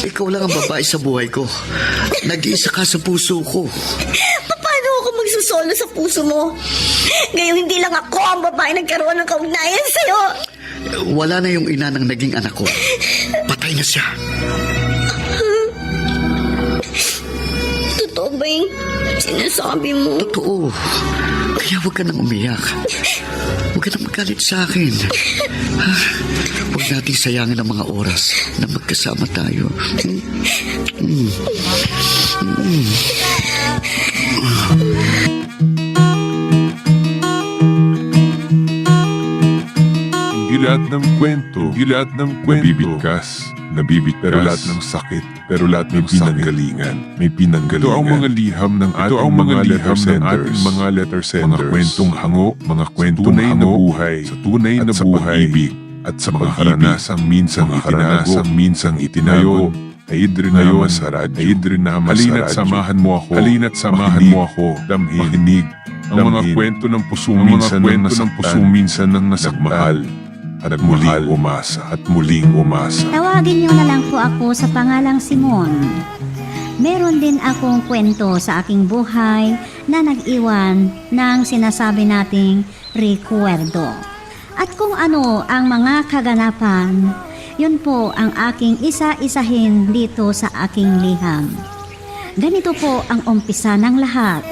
Ikaw lang ang babae sa buhay ko. Nag-iisa ka sa puso ko. Paano ako magsusolo sa puso mo? Ngayong hindi lang ako ang babae nagkaroon ng kaugnayan sa'yo. Wala na yung ina ng naging anak ko. Patay na siya. Totoo ba yung sinasabi mo? Totoo. Kaya huwag ka nang umiyak. Huwag ka nang magalit sa akin. Huwag nating sayangin ang mga oras na magkasama tayo. Hindi lahat ng kwento, nabibigkas, pero lahat ng sakit, lahat may pinanggalingan. Ito ang mga liham ng ating mga letter senders. Mga kwentong hango, mga kwentong buhay, sa tunay na buhay, pag-ibig, at sa mga karanasang minsang itinayo, ay idrinama sa radyo. Halina't samahan mo ako, makinig ang mga kwento ng pusong minsan ng nasaktan, at muling umasa. Tawagin niyo na lang po ako sa pangalang Simon. Meron din akong kwento sa aking buhay na nag-iwan ng sinasabi nating recuerdo. At kung ano ang mga kaganapan, yun po ang aking isa-isahin dito sa aking liham. Ganito po ang umpisa ng lahat.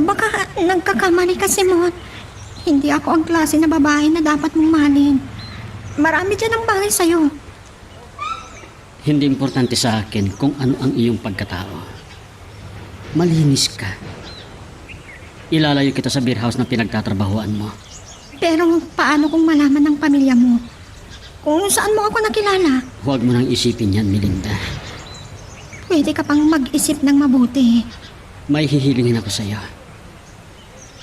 Baka nagkakamali ka, Simon. Hindi ako ang klase na babae na dapat mong mahalin. Marami dyan ang bagay sa'yo. Hindi importante sa akin kung ano ang iyong pagkatao. Malinis ka. Ilalayo kita sa beer house na pinagtatrabahuan mo. Pero paano kung malaman ng pamilya mo? Kung saan mo ako nakilala? Huwag mo nang isipin yan, Melinda. Pwede ka pang mag-isip ng mabuti. May hihilingin ako sa iyo.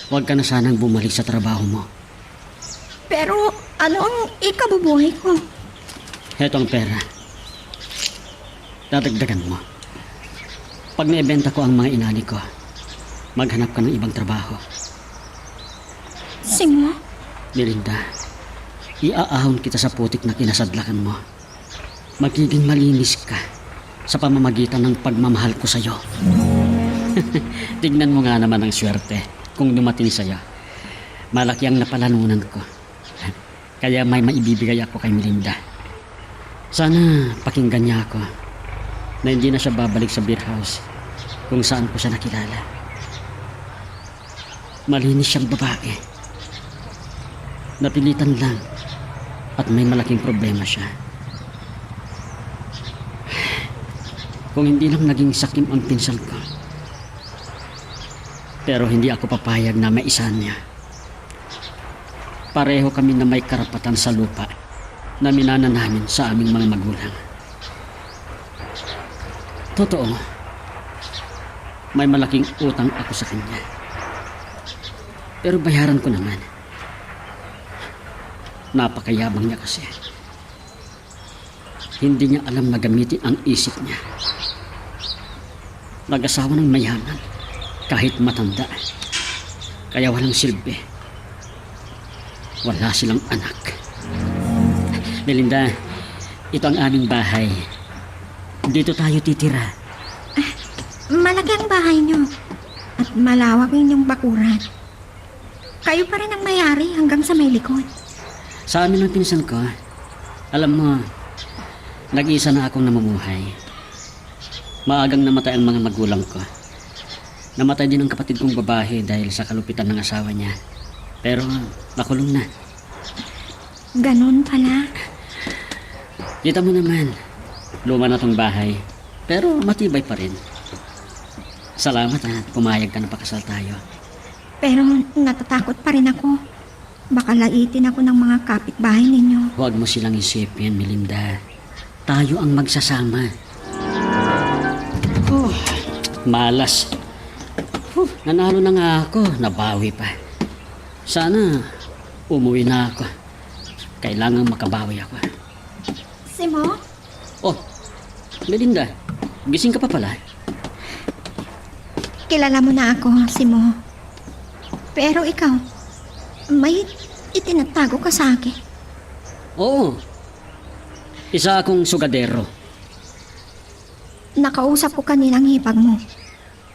Huwag ka na sanang bumalik sa trabaho mo. Pero ano ang ikabubuhay ko? Heto ang pera. Dadagdagan mo. Pag naibenta ko ang mga inani ko, maghanap ka ng ibang trabaho. Simo? Melinda, iaahon kita sa putik na kinasadlakan mo. Magiging malinis ka sa pamamagitan ng pagmamahal ko sa iyo. Tignan mo nga naman ang swerte kung dumating sa'yo. Malaki ang napalanunan ko. Kaya may maibibigay ako kay Melinda. Sana pakinggan niya ako na hindi na siya babalik sa beer house kung saan ko siya nakilala. Malinis siyang babae. Napilitan lang at may malaking problema siya. Kung hindi lang naging sakim ang pinsan ko, pero hindi ako papayag na maisahan niya. Pareho kami na may karapatan sa lupa na minana namin sa aming mga magulang. Totoo, may malaking utang ako sa kanya. Pero bayaran ko naman. Napakayabang niya kasi. Hindi niya alam na gamitin ang isip niya. Nag-asawa ng mayaman kahit matanda. Kaya walang silbi. Wala silang anak. Melinda, ito ang aming bahay. Dito tayo titira. Malaki ang bahay niyo. At malawak ang inyong bakuran. Kayo pa rin ang may-ari hanggang sa may likod. Sa amin ng pinsan ko, alam mo, nag-iisa na akong namumuhay. Maagang namatay ang mga magulang ko. Namatay din ang kapatid kong babae dahil sa kalupitan ng asawa niya. Pero nakulong na. Ganun pala. Kita mo naman, luma na tong bahay. Pero matibay pa rin. Salamat at pumayag ka na pakasal tayo. Pero natatakot pa rin ako. Baka laitin ako ng mga kapitbahay ninyo. Huwag mo silang isipin, Melinda. Tayo ang magsasama. Malas. Nanalo na nga ako, nabawi pa. Sana umuwi na ako. Kailangan makabawi ako. Simo? Oh, Melinda, gising ka pa pala. Kilala mo na ako, Simo. Pero ikaw, may itinatago ka sa akin. Oo. Isa akong sugadero. Nakausap ko kaninang hipag mo.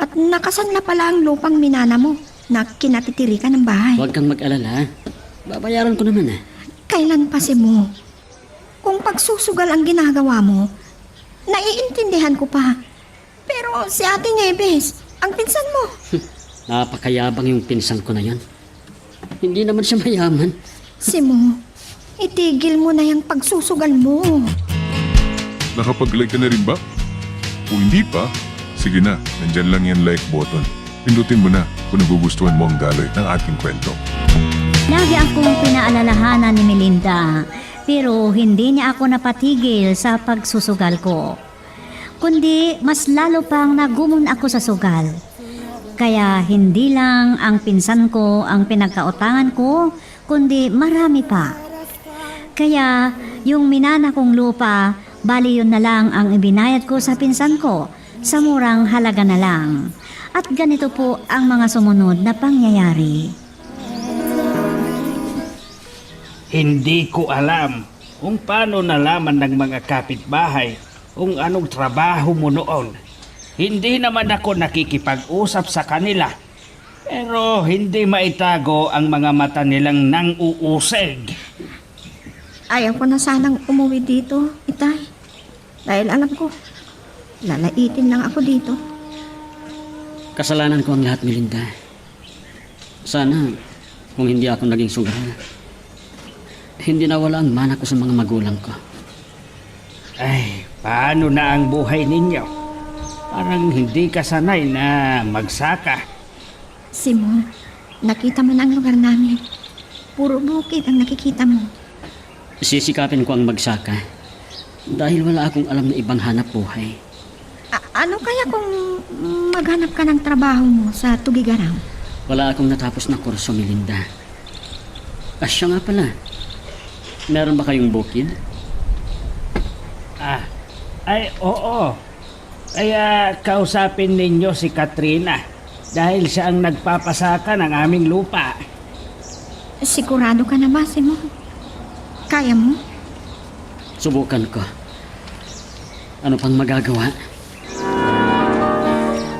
At nakasanla pala ang lupang minana mo na kinatitirikan ng bahay. Huwag kang mag-alala. Babayaran ko naman Kailan pa si mo? Kung pagsusugal ang ginagawa mo, naiintindihan ko pa. Pero si Ate Nieves, ang pinsan mo. Napakayabang yung pinsan ko na yan. Hindi naman siya mayaman. Si mo, itigil mo na yung pagsusugal mo. Nakapag-like ka na rin ba? Kung hindi pa, sige na, nandyan lang yan like button. Pindutin mo na kung nagugustuhan mo ang daloy ng ating kwento. Lagi akong pinaalalahanan ni Melinda, pero hindi niya ako napatigil sa pagsusugal ko. Kundi mas lalo pang nagumon ako sa sugal. Kaya hindi lang ang pinsan ko ang pinagkautangan ko, kundi marami pa. Kaya yung minana kong lupa, bali yun na lang ang ibinayad ko sa pinsan ko sa murang halaga na lang. At ganito po ang mga sumunod na pangyayari. Hindi ko alam kung paano nalaman ng mga kapitbahay kung anong trabaho mo noon. Hindi naman ako nakikipag-usap sa kanila. Pero hindi maitago ang mga mata nilang nang-uusig. Ayaw ko na sanang umuwi dito, Itay. Dahil alam ko, lalaitin lang ako dito. Kasalanan ko ang lahat, Melinda. Sana, kung hindi ako naging sugal, hindi nawala ang mana ko sa mga magulang ko. Ay, paano na ang buhay ninyo? Parang hindi ka sanay na magsaka. Simon, nakita mo na ang lugar namin. Puro bukid ang nakikita mo. Sisikapin ko ang magsaka dahil wala akong alam na ibang hanap buhay. Ano kaya kung maghanap ka ng trabaho mo sa Tugigaram? Wala akong natapos na kurso, Melinda. Siya nga pala. Meron ba kayong bukid? Ay, oo. Kaya kausapin ninyo si Katrina dahil siya ang nagpapasaka ng aming lupa. Sigurado ka na ba, Simon? Kaya mo? Subukan ko. Ano pang magagawa?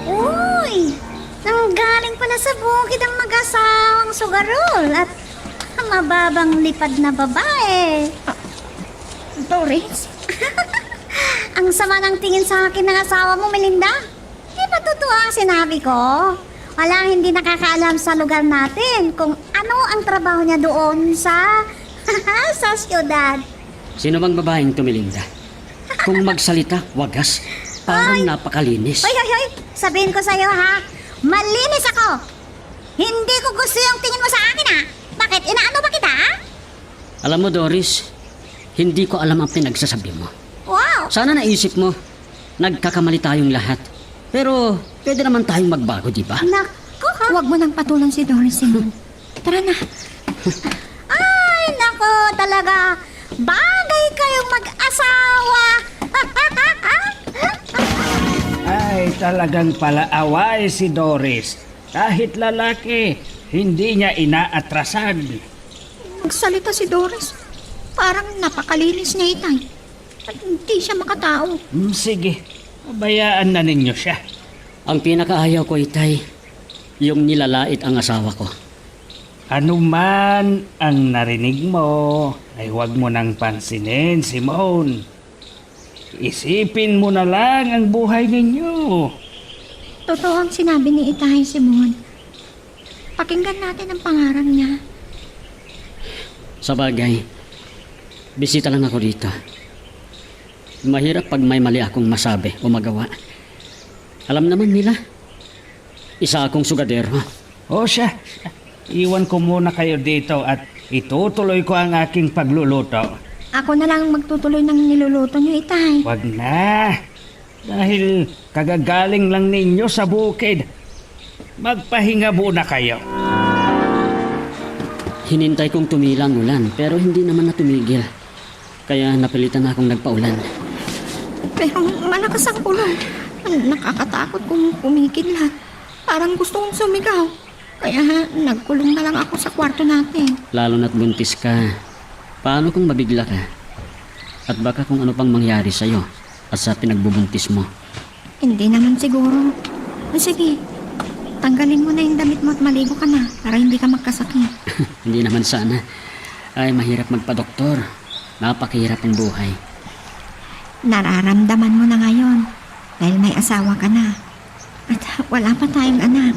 Uy! Nanggaling pala sa bukid ang mag-asawang sugarol at mababang lipad na babae. Doris? Ang sama ng tingin sa akin ng asawa mo, Melinda. Di ba totoo ang sinabi ko? Walang hindi nakakaalam sa lugar natin kung ano ang trabaho niya doon sa sa siyudad. Sino bang babaeng to, Melinda? Kung magsalita, wagas. Parang napakalinis. Hoy! Sabihin ko sa'yo ha, malinis ako. Hindi ko gusto yung tingin mo sa akin ha. Bakit? Inaano ba kita ha? Alam mo, Doris, hindi ko alam ang pinagsasabi mo. Wow! Sana naisip mo, nagkakamali tayong lahat. Pero pwede naman tayong magbago, di ba? Naku ha? Huwag mo nang patulan si Doris, Simon. Tara na. Ay, naku talaga. Bagay kayong mag-asawa. Ay, talagang palaaway si Doris. Kahit lalaki, hindi niya inaatrasan. Magsalita si Doris. Parang napakalinis niya, Itay. At hindi siya makatao. Sige, pabayaan na ninyo siya. Ang pinakaayaw ko, Itay, yung nilalait ang asawa ko. Ano man ang narinig mo, ay huwag mo nang pansinin, Simon. Isipin mo na lang ang buhay ninyo. Totoo ang sinabi ni Itay, Simon. Pakinggan natin ang pangarap niya. Sa bagay, bisita lang ako dito. Mahirap pag may mali akong masabi o magawa. Alam naman nila, isa akong sugadero. O siya, iwan ko muna kayo dito at itutuloy ko ang aking pagluluto. Ako na lang magtutuloy ng niluluto niyo, Itay. Wag na, dahil kagagaling lang ninyo sa bukid. Magpahinga muna kayo. Hinintay kong tumilang ulan pero hindi naman na tumigil. Kaya napilitan na akong nagpaulan. Pero malakas ang ulan. Nakakatakot kung kumikidlat. Parang gusto kong sumigaw. Kaya nagkulong na lang ako sa kwarto natin. Lalo na't buntis ka. Paano kung mabigla ka? At baka kung ano pang mangyari sa'yo at sa pinagbubuntis mo. Hindi naman siguro. Sige, tanggalin mo na yung damit mo at maligo ka na para hindi ka magkasakit. Hindi naman sana. Ay, mahirap magpa-doktor. Napakahirap ang buhay. Nararamdaman mo na ngayon dahil may asawa ka na. At wala pa tayong anak.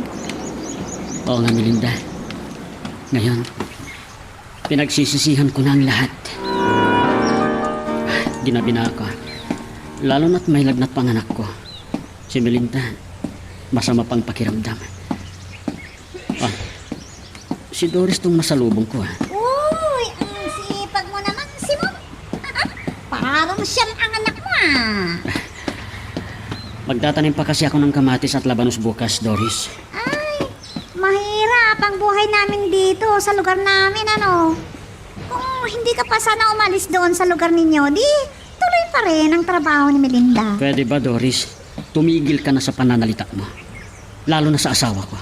Oo nga, Melinda. Ngayon, pinagsisisihan ko na ang lahat. Ginabi na ako. Lalo na't may lagnat pang anak ko. Si Melinda, masama pang pakiramdam. Ah, si Doris tong masalubong ko. Uy, ang sipag mo naman, Simon. Parang siyang ang anak mo Magtatanim pa kasi ako ng kamatis at labanos bukas, Doris. Ay, mahirap ang buhay namin dito sa lugar namin, ano. Kung hindi ka pa sana umalis doon sa lugar ninyo, di tuloy pa rin ang trabaho ni Melinda. Pwede ba, Doris? Tumigil ka na sa pananalita mo. Lalo na sa asawa ko.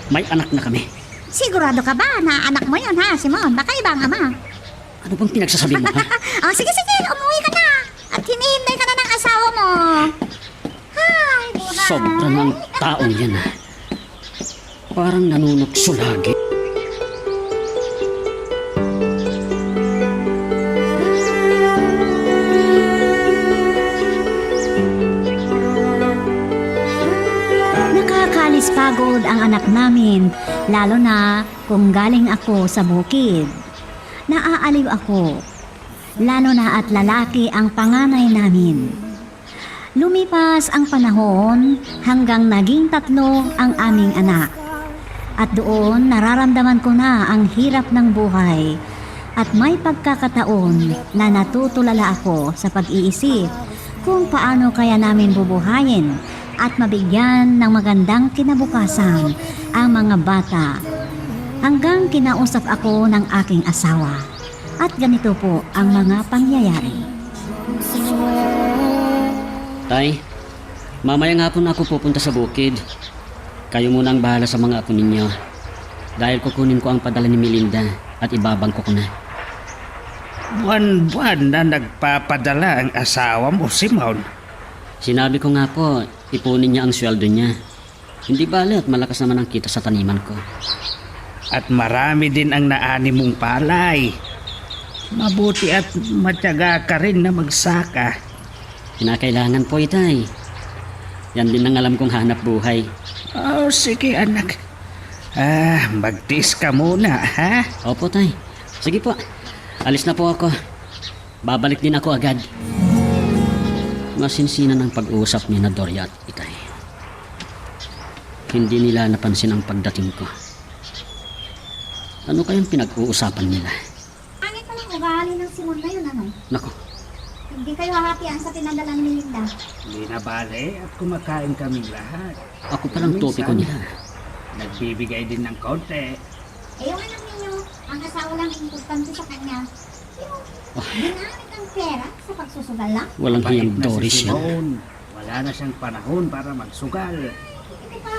May anak na kami. Sigurado ka ba na anak mo yun, ha, Simon? Baka ibang ama. Ano bang pinagsasabi mo, ha? Oh, sige, umuwi ka na. At hinihintay ka na ng asawa mo. Ay, buhay. Sobra ng taong yan, ha? Parang nanunukso lagi. Nakakalis pagod ang anak namin, lalo na kung galing ako sa bukid. Naaaliw ako, lalo na at lalaki ang panganay namin. Lumipas ang panahon hanggang naging 3 ang aming anak. At doon nararamdaman ko na ang hirap ng buhay at may pagkakataon na natutulala ako sa pag-iisip kung paano kaya namin bubuhayin at mabigyan ng magandang kinabukasan ang mga bata. Hanggang kinausap ako ng aking asawa. At ganito po ang mga pangyayari. Tay, mamaya nga po na ako pupunta sa bukid. Kayo muna ang bahala sa mga apo ninyo. Dahil kukunin ko ang padala ni Melinda at ibabangko ko na. Buwan-buwan na nagpapadala ang asawa mo, Simon. Sinabi ko nga po, ipunin niya ang sweldo niya. Hindi bale at malakas naman ang kita sa taniman ko. At marami din ang naani mong palay. Mabuti at matyaga ka rin na magsaka. Kinakailangan po, itay. Yan din ang alam kong hanap buhay. Oh, sige anak. Magtiis ka muna, ha? Opo, tay. Sige po. Alis na po ako. Babalik din ako agad. Masinsinan ang pag-uusap ni na Doria at itay. Hindi nila napansin ang pagdating ko. Ano kayang pinag-uusapan nila? Pangit pa lang ugali ng Simon na yun, ano? Nako, Hindi kayo hahatian sa pinadala ni Melinda. Hindi na bale at kumakain kami lahat. ako palang topi ko nila. Nagbibigay din ng konti. Eh, yung anak ninyo, ang asawa lang importante sa kanya. Yung ginamit ang pera sa pagsusugal lang. Walang Bait hiyang na Doris si yan. Simon. Wala na siyang panahon para magsugal. Ito pa.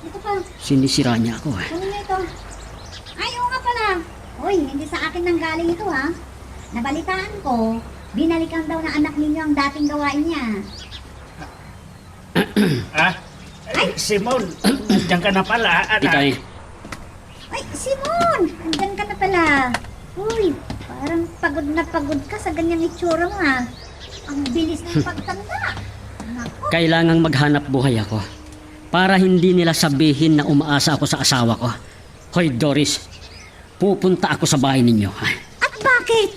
Ito pa. Sinisira niya ako. Kunin mo ito. Ay, oo nga pala. Uy, hindi sa akin nang galing ito, ha? Nabalitaan ko, binalikan daw na anak ninyo ang dating gawain niya. Ay, Simon, nandiyan ka na pala, anak. Itay, Ay, Simon! Andyan ka na pala. Uy, parang pagod na pagod ka sa ganyang itsura mo, ha? Ang bilis ng pagtanda. Naku. kailangang maghanap buhay ako para hindi nila sabihin na umaasa ako sa asawa ko. Hoy Doris, pupunta ako sa bahay ninyo. Ha? At bakit?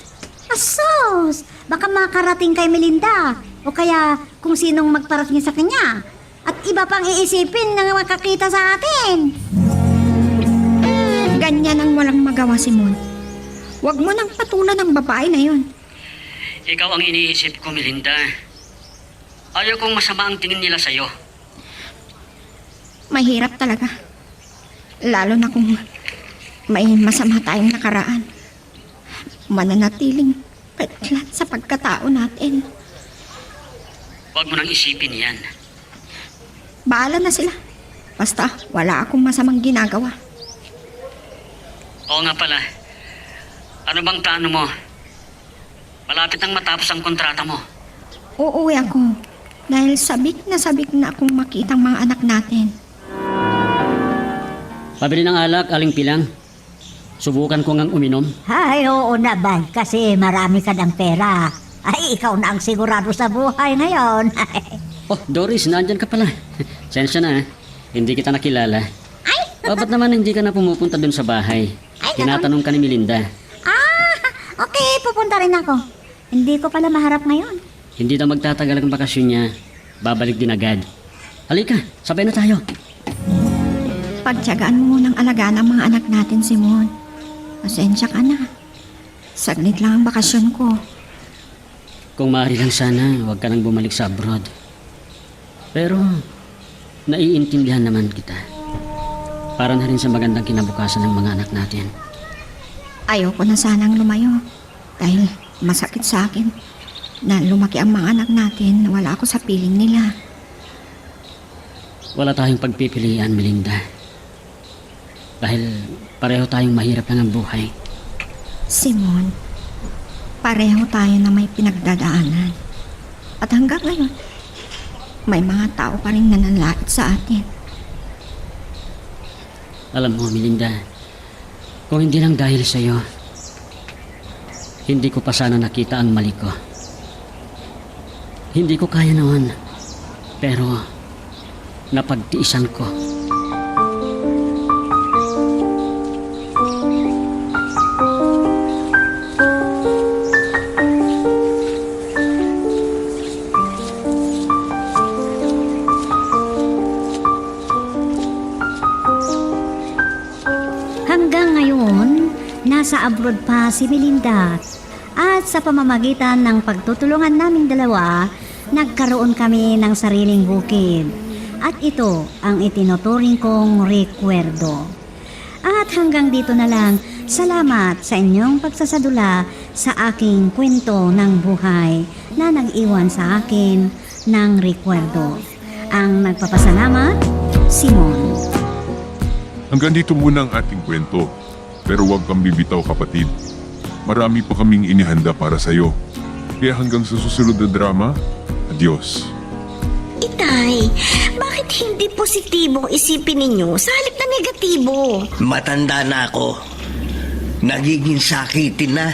Asos! Baka makarating kay Melinda. O kaya kung sinong magparating sa kanya. At iba pang iisipin na makakita sa atin. Ganyan ang walang magawa, Simon. Huwag mo nang patulan ang babae na yun. Ikaw ang iniisip ko, Melinda. Ayaw kong masama ang tingin nila sa'yo. Mahirap talaga. Lalo na kung may masama tayong nakaraan. Mananatiling petlat sa pagkatao natin. Huwag mo nang isipin yan. Bahala na sila. Basta wala akong masamang ginagawa. Oo nga pala. Ano bang plano mo? Malapit nang matapos ang kontrata mo. Uuwi ako dahil sabik na akong makita ang mga anak natin. Pabili ng alak, Aling Pilang. Subukan ko ngang uminom. Ay, oo naman, kasi marami ka ng pera. Ay, ikaw na ang sigurado sa buhay ngayon. Oh, Doris, nandyan ka pala. Sensya na, hindi kita nakilala. Ay! Ba't naman hindi ka na pumupunta dun sa bahay? Tinatanong ka ni Melinda. Okay, pupunta rin ako. Hindi ko pala maharap ngayon. Hindi na magtatagal ang bakasyon niya. Babalik din agad. Halika, sabay na tayo. Pagtiyagaan mo munang alagaan ang mga anak natin, Simon. Pasensya ka na. Saglit lang ang bakasyon ko. Kung maaari lang sana, huwag ka nang bumalik sa abroad. Pero, naiintindihan naman kita. Para na rin sa magandang kinabukasan ng mga anak natin. Ayoko na sanang lumayo. Dahil masakit sa akin na lumaki ang mga anak natin na wala ako sa piling nila. Wala tayong pagpipilian, Melinda. Dahil pareho tayong mahirap lang ang buhay. Simon, pareho tayo na may pinagdadaanan. At hanggang ngayon, may mga tao pa rin nananlait sa atin. Alam mo, Melinda, kung hindi lang dahil sa'yo, hindi ko pa sana nakita ang mali ko. Hindi ko kaya noon, pero napagtiisan ko. Hanggang ngayon, nasa abroad pa si Melinda. At sa pamamagitan ng pagtutulungan naming dalawa, nagkaroon kami ng sariling bukid. At ito ang itinuturing kong rekwerdo. At hanggang dito na lang, salamat sa inyong pagsasadula sa aking kwento ng buhay na nag-iwan sa akin ng rekwerdo. Ang nagpapasalamat, Simon. Hanggang dito muna ang ating kwento. Pero huwag kang bibitaw, kapatid. Marami pa kaming inihanda para sa'yo. Kaya hanggang sa susunod na drama, adios. Itay, bakit hindi positibong isipin ninyo sa halip na negatibo? Matanda na ako. Nagiging sakitin na.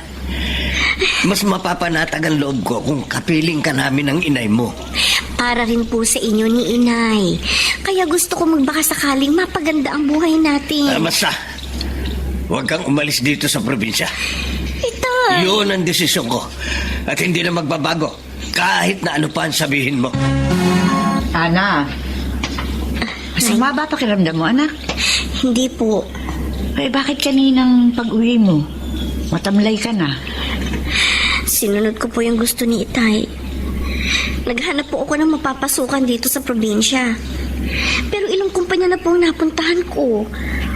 Mas mapapanatag ang loob ko kung kapiling ka namin ng inay mo. Para rin po sa inyo ni Inay. Kaya gusto ko magbaka sakaling mapaganda ang buhay natin. Basta, huwag kang umalis dito sa probinsya. Itay! Yun ang desisyon ko. At hindi na magbabago. Kahit na ano pa ang sabihin mo. Ana, masama ba pakiramdam mo, anak? Hindi po. Eh, bakit kaninang pag-uwi mo? Matamlay ka na. Sinunod ko po yung gusto ni Itay. Naghanap po ako ng mapapasukan dito sa probinsya. Pero ilang kumpanya na po ang napuntahan ko.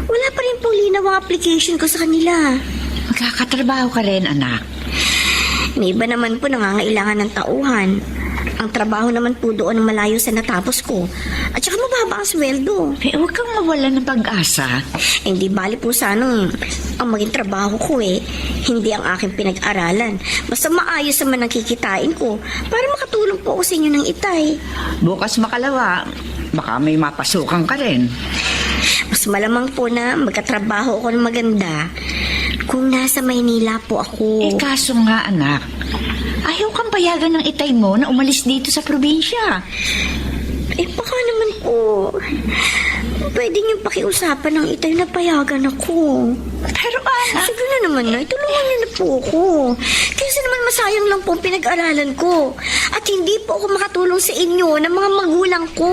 Wala pa rin pong linaw ang application ko sa kanila. Magkakatrabaho ka rin, anak. May iba naman po nangangailangan ng tauhan. Ang trabaho naman po doon malayo sa natapos ko. At saka mababa ang sweldo. Eh, huwag kang mawala ng pag-asa. Hindi bali po sanang ang maging trabaho ko hindi ang aking pinag-aralan. Basta maayos naman ang kikitain ko para makatulong po ako sa inyo ng Itay. Bukas makalawa, baka may mapasukan ka rin. Mas malamang po na magkatrabaho ako ng maganda kung nasa Maynila po ako. Eh, kaso nga, anak, ayaw kang payagan ng itay mo na umalis dito sa probinsya. Baka naman po. Pwede niyong pakiusapan ng Itay na payagan ako. Pero anak... Sige na naman na, tulungan niyo na po ako. Kasi naman masayang lang po ang pinag-aralan ko. At hindi po ako makatulong sa inyo ng mga magulang ko.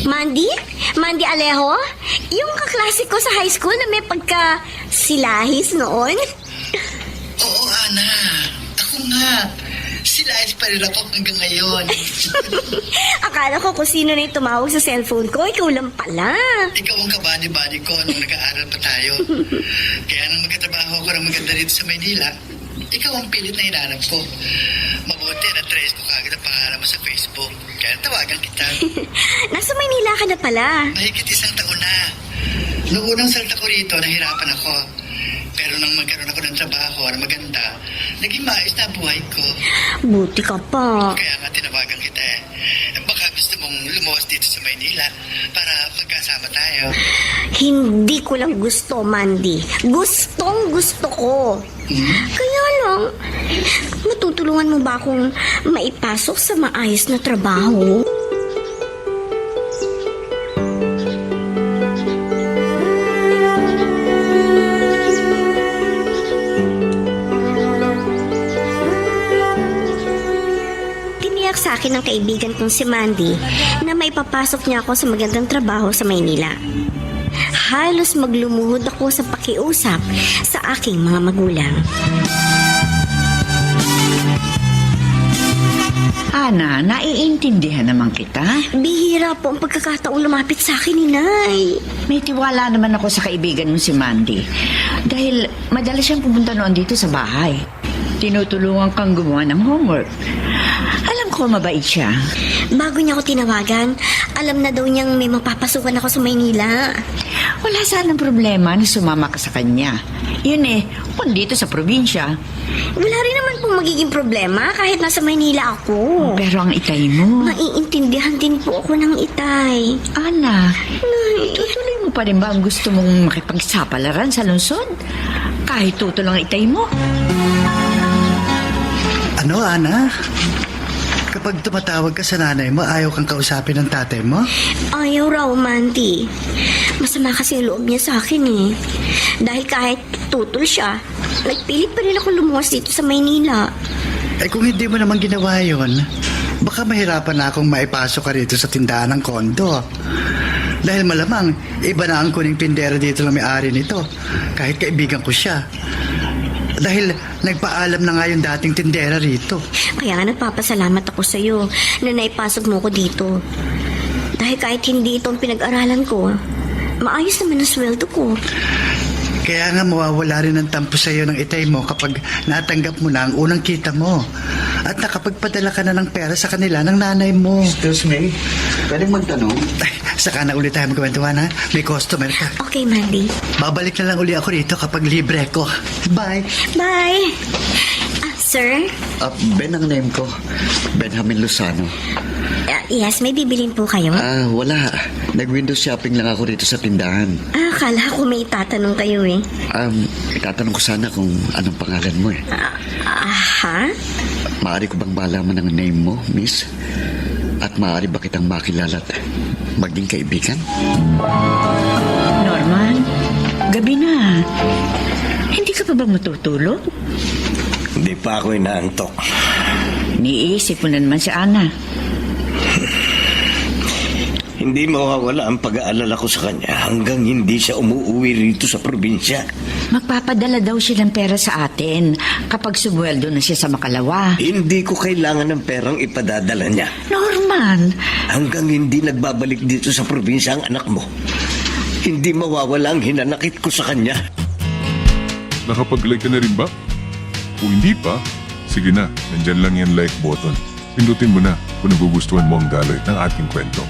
Mandy? Mandy Alejo? Yung kaklase ko sa high school na may pagka-silahis noon? Oo, Ana. Ako nga. Silahis pa rin ako hanggang ngayon. Akala ko kung sino na yung tumawag sa cellphone ko, ikaw lang pala. Ikaw ang kabady-body ko nung nag-aaral pa tayo. Kaya nang magkatrabaho ako ng maganda dito sa Maynila, ikaw ang pilit na hinahanap ko. Mabuti na trace ko kagad ang pangalan mo sa Facebook. Kaya tawagan kita. Nasa Maynila ka na pala. Mahigit 1 taon na. Noong unang salta ko rito, nahirapan ako. Pero nang magkaroon ako ng trabaho na maganda, naging maayos na ang buhay ko. Buti ka pa. Kaya nga tinawagan kita eh. Baka gusto mong lumuwas dito sa Maynila para magkasama tayo. Hindi ko lang gusto, Mandy. Gustong gusto ko. Kaya lang, matutulungan mo ba akong maipasok sa maayos na trabaho? Tiniyak sa akin ng kaibigan kong si Mandy na maipapasok niya ako sa magandang trabaho sa Maynila. Halos maglumuhod ako sa pakiusap sa aking mga magulang. Ana, naiintindihan naman kita. Bihira po ang pagkakataong lumapit sa akin ni Nay. May tiwala naman ako sa kaibigan mo si Mandy. Dahil madalas siyang pumunta noon dito sa bahay. Tinutulungan kang gumawa ng homework. Alam ko mabait siya. Bago niya ako tinawagan, alam na daw niyang may mapapasukan ako sa Maynila. Wala sanang problema na sumama ka sa kanya. Yun kung dito sa probinsya. Wala rin naman pong magiging problema kahit nasa Maynila ako. Pero ang itay mo. Maiintindihan din po ako ng itay. Ana, Nay, tutuloy mo pa rin ba ang gusto mong makipagsapalaran sa lungsod? Kahit tutol ang itay mo. Ano, Ana? Kapag tumatawag ka sa nanay mo, ayaw kang kausapin ng tatay mo? ayaw raw, Mandy. Masama kasi ang loob niya sa akin eh. Dahil kahit tutol siya, nagpilit pa rin ako lumuwas dito sa Maynila. Eh kung hindi mo naman ginawa yun, baka mahirapan na akong maipasok ka rito sa tindahan ng kondo. Dahil malamang, iba na ang kuning tindera dito na may-ari nito. Kahit kaibigan ko siya. Dahil nagpaalam na nga yung dating tindera rito. Kaya nga nagpapasalamat ako sa'yo na naipasok mo ko dito. Dahil kahit hindi itong pinag-aralan ko, maayos naman ang sweldo ko. Kaya nga mawawala rin ang tampo sa'yo ng itay mo kapag natanggap mo na ang unang kita mo. At nakapagpadala ka na ng pera sa kanila ng nanay mo. Excuse me, pwedeng magtanong? Ay, saka na ulit tayo magkwentuhan ha. May customer ka. Okay, Mandy. Babalik na lang uli ako rito kapag libre ko. Bye. Bye! Sir? Ben ang name ko. Benjamin Lozano. Yes, may bibilin po kayo? Wala. Nag-window shopping lang ako rito sa tindahan. Akala ko may itatanong kayo eh. Itatanong ko sana kung anong pangalan mo eh. Ha? Maaari ko bang malaman ang name mo, miss? At maaari ba kitang makilala at maging kaibigan? Norman, gabi na. Hindi ka pa ba matutulog? Hindi pa ako inaantok. Niisip mo na naman si Ana. Hindi mawawala ang pag-aalala ko sa kanya hanggang hindi siya umuwi rito sa probinsya. Magpapadala daw siya ng pera sa atin kapag sumweldo na siya sa Makalawa. Hindi ko kailangan ng perang ipadadala niya. Norman! Hanggang hindi nagbabalik dito sa probinsya ang anak mo, hindi mawawala ang hinanakit ko sa kanya. Nakapag-like ka na rin ba? Kung hindi pa, sige na, nandyan lang yung like button. Pindutin mo na kung nagugustuhan mo ang daloy ng ating kwento.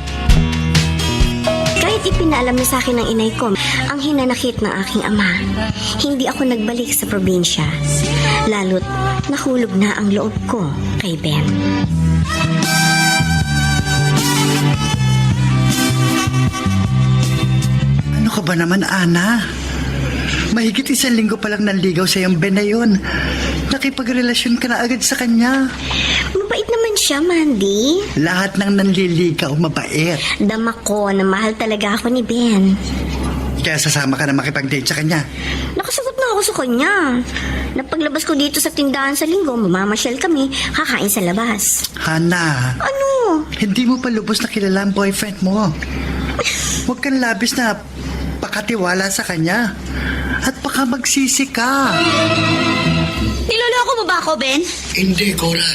Kahit ipinaalam na sa akin ng inay ko ang hinanakit ng aking ama, hindi ako nagbalik sa probinsya. Lalo't nahulog na ang loob ko kay Ben. Ano ka ba naman, Ana? Mahigit 1 linggo pa lang nanligaw sa iyong Ben na yun. Nakipagrelasyon ka na agad sa kanya. Mabait naman siya, Mandy. Lahat ng nanliligaw mabait. Dama ko na mahal talaga ako ni Ben. Kaya sasama ka na makipag-date sa kanya. Nakasagot na ako sa kanya. Napaglabas ko dito sa tindahan sa linggo, mamamasyal kami, kakain sa labas. Hana, Ano? hindi mo pa lubos na kilala ang boyfriend mo. Huwag kang labis na pakatiwala sa kanya. At baka magsisi ka. Niloloko mo ba ako, Ben? Hindi, Cora.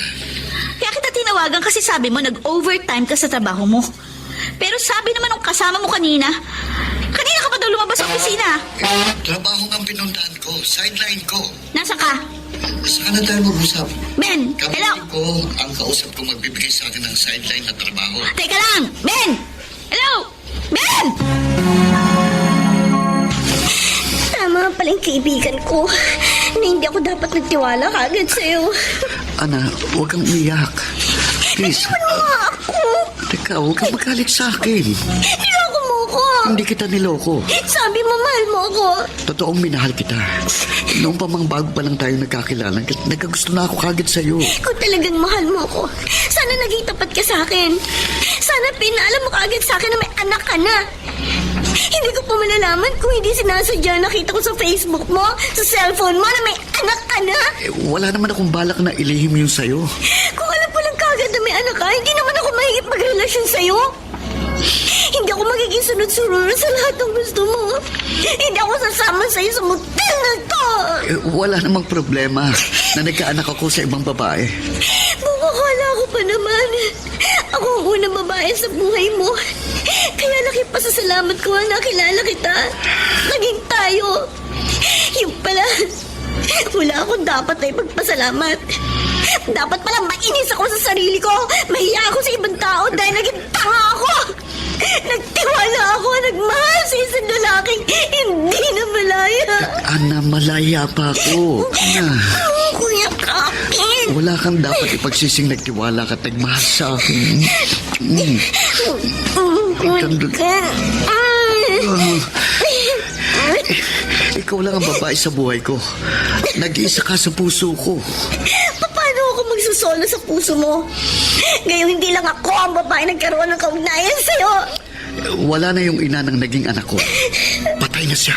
Kaya kita tinawagan kasi sabi mo nag-overtime ka sa trabaho mo. Pero sabi naman nung kasama mo kanina ka pa daw lumabas sa opisina. Trabaho ang pinuntahan ko, sideline ko. Nasa ka? Saan na tayo mag-usap? Ben! Hello! Kapatid ko ang kausap ko magbibigay sa akin ng sideline na trabaho. Teka lang! Ben! Hello! Ben! Tama pala yung kaibigan ko na hindi ako dapat nagtiwala kagad sa'yo. Ana, huwag kang umiyak. Please. Ano nga ako? Teka, huwag kang magalit sa akin. Niloko mo ko. Hindi kita niloko. Sabi mo mahal mo ako. Totoong minahal kita. Noong pa mang bago pa lang tayo nagkakilala, nagkagusto na ako kagad sa'yo. Kung talagang mahal mo ako, sana naging tapat ka sa akin. Sana pinaalam mo kagad sa akin na may anak ka na. Hindi ko pa malalaman kung hindi sinasadya nakita ko sa Facebook mo, sa cellphone mo na may anak ka na. Wala naman akong balak na ilihim yun sa'yo. Kung alam ko lang kagad na may anak ka, hindi naman ako mahigit magrelasyon sa'yo. Hindi ako magiging sunod-sunod sa lahat ng gusto mo. Hindi ako sasama sa'yo sa motel na to. Wala namang problema na nagkaanak ako sa ibang babae. Bukakala ko pa naman. Ako ang unang babae sa buhay mo. Kaya laki pasasalamat ko na nakilala kita. Naging tayo. Yung pala, wala akong dapat na ipagpasalamat. Dapat pala mainis ako sa sarili ko. Mahiya ako sa ibang tao dahil naging tanga ako. Nagtiwala ako, nagmahal sa isang lalaking hindi na malaya. Ana, malaya pa ako. Ana, Kuya Kapin. wala kang dapat ipagsising nagtiwala ka at nagmahal sa akin. Ikaw lang ang babae sa buhay ko. Nag-iisa ka sa puso ko. Paano ako magsusolo sa puso mo? Ngayon hindi lang ako ang babae nagkaroon ng kaugnayan sa'yo. Wala na yung ina ng naging anak ko. Patay na siya.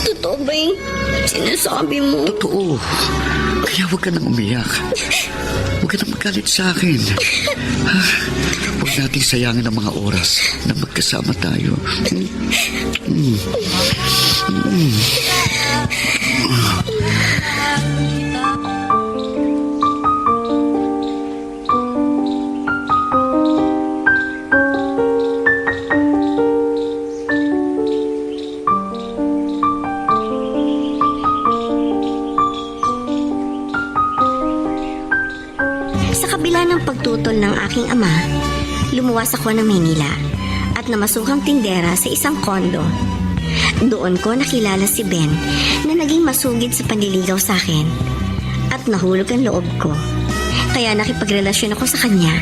Totoo ba yung sinasabi mo? Totoo. Kaya huwag ka nang umiyak. Huwag ka nang magalit sa akin. Ha? Huwag nating sayangin ang mga oras na magkasama tayo. Sa kabila ng pagtutol ng aking ama, lumuwas ako ng Maynila at namasukhang tindera sa isang kondo. Doon ko nakilala si Ben na naging masugid sa panliligaw sa akin at nahulog ang loob ko. Kaya nakipagrelasyon ako sa kanya.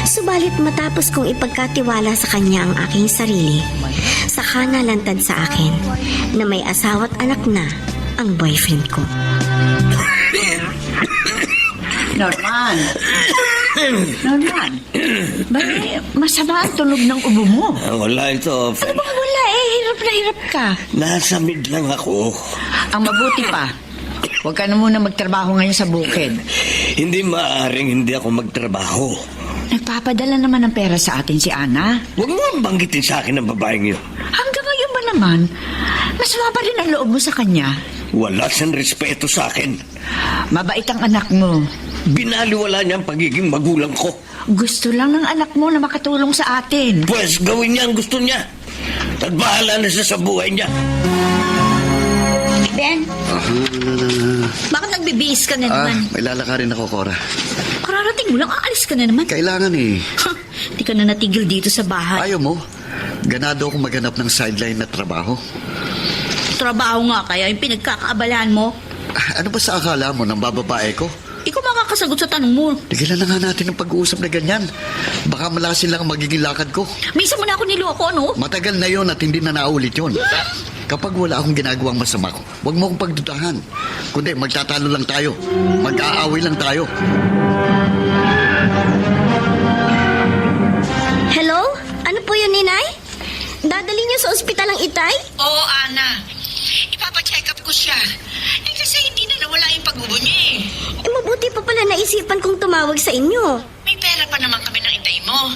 Subalit matapos kong ipagkatiwala sa kanya ang aking sarili, saka nalantad sa akin na may asawa at anak na ang boyfriend ko. Norman! Norman! Bakit masama ang tunog ng ubo mo? Wala ito. Ano ba wala eh? Hirap na hirap ka. Nasa mid lang ako. Ang mabuti pa, huwag ka na muna magtrabaho ngayon sa bukid. Hindi maaaring hindi ako magtrabaho. Nagpapadala naman ng pera sa atin si Ana. Huwag mo ang banggitin sa akin ang babaeng yun. Hanggang ngayon ba naman, masama pa rin ang loob mo sa kanya? Wala siyang respeto sa akin. Mabait ang anak mo. Binaliwala niya ang pagiging magulang ko. Gusto lang ng anak mo na makatulong sa atin. Pues gawin niya ang gusto niya. At bahala na siya sa buhay niya. Ben, bakit nagbibihis ka na naman? May lalakarin ako, Cora. Kararating mo lang, aalis ka na naman. Kailangan eh. Di ka na natigil dito sa bahay. Ayaw mo? Ganado akong maghanap ng sideline na trabaho. Trabaho nga kaya yung pinagkakaabalahan mo. Ano ba sa akala mo ng bababae ko? Ikaw makakasagot sa tanong mo. Tigilan na nga natin ang pag-uusap na ganyan. Baka malasin lang ang magiging lakad ko. Minsan mo na ako niloko, no? Matagal na yon at hindi na naulit yon. Kapag wala akong ginagawang masama ko, huwag mo akong pagdudahan. Kundi magtatalo lang tayo. Mag-aaway lang tayo. Hello? Ano po yun, Ninay? Dadali niyo sa ospital ang itay? Oo, Ana. Ipapacheck up ko siya. Kasi hindi na nawala yung pag-ubo niya eh. Mabuti pa pala naisipan kong tumawag sa inyo. May pera pa naman kami ng itay mo.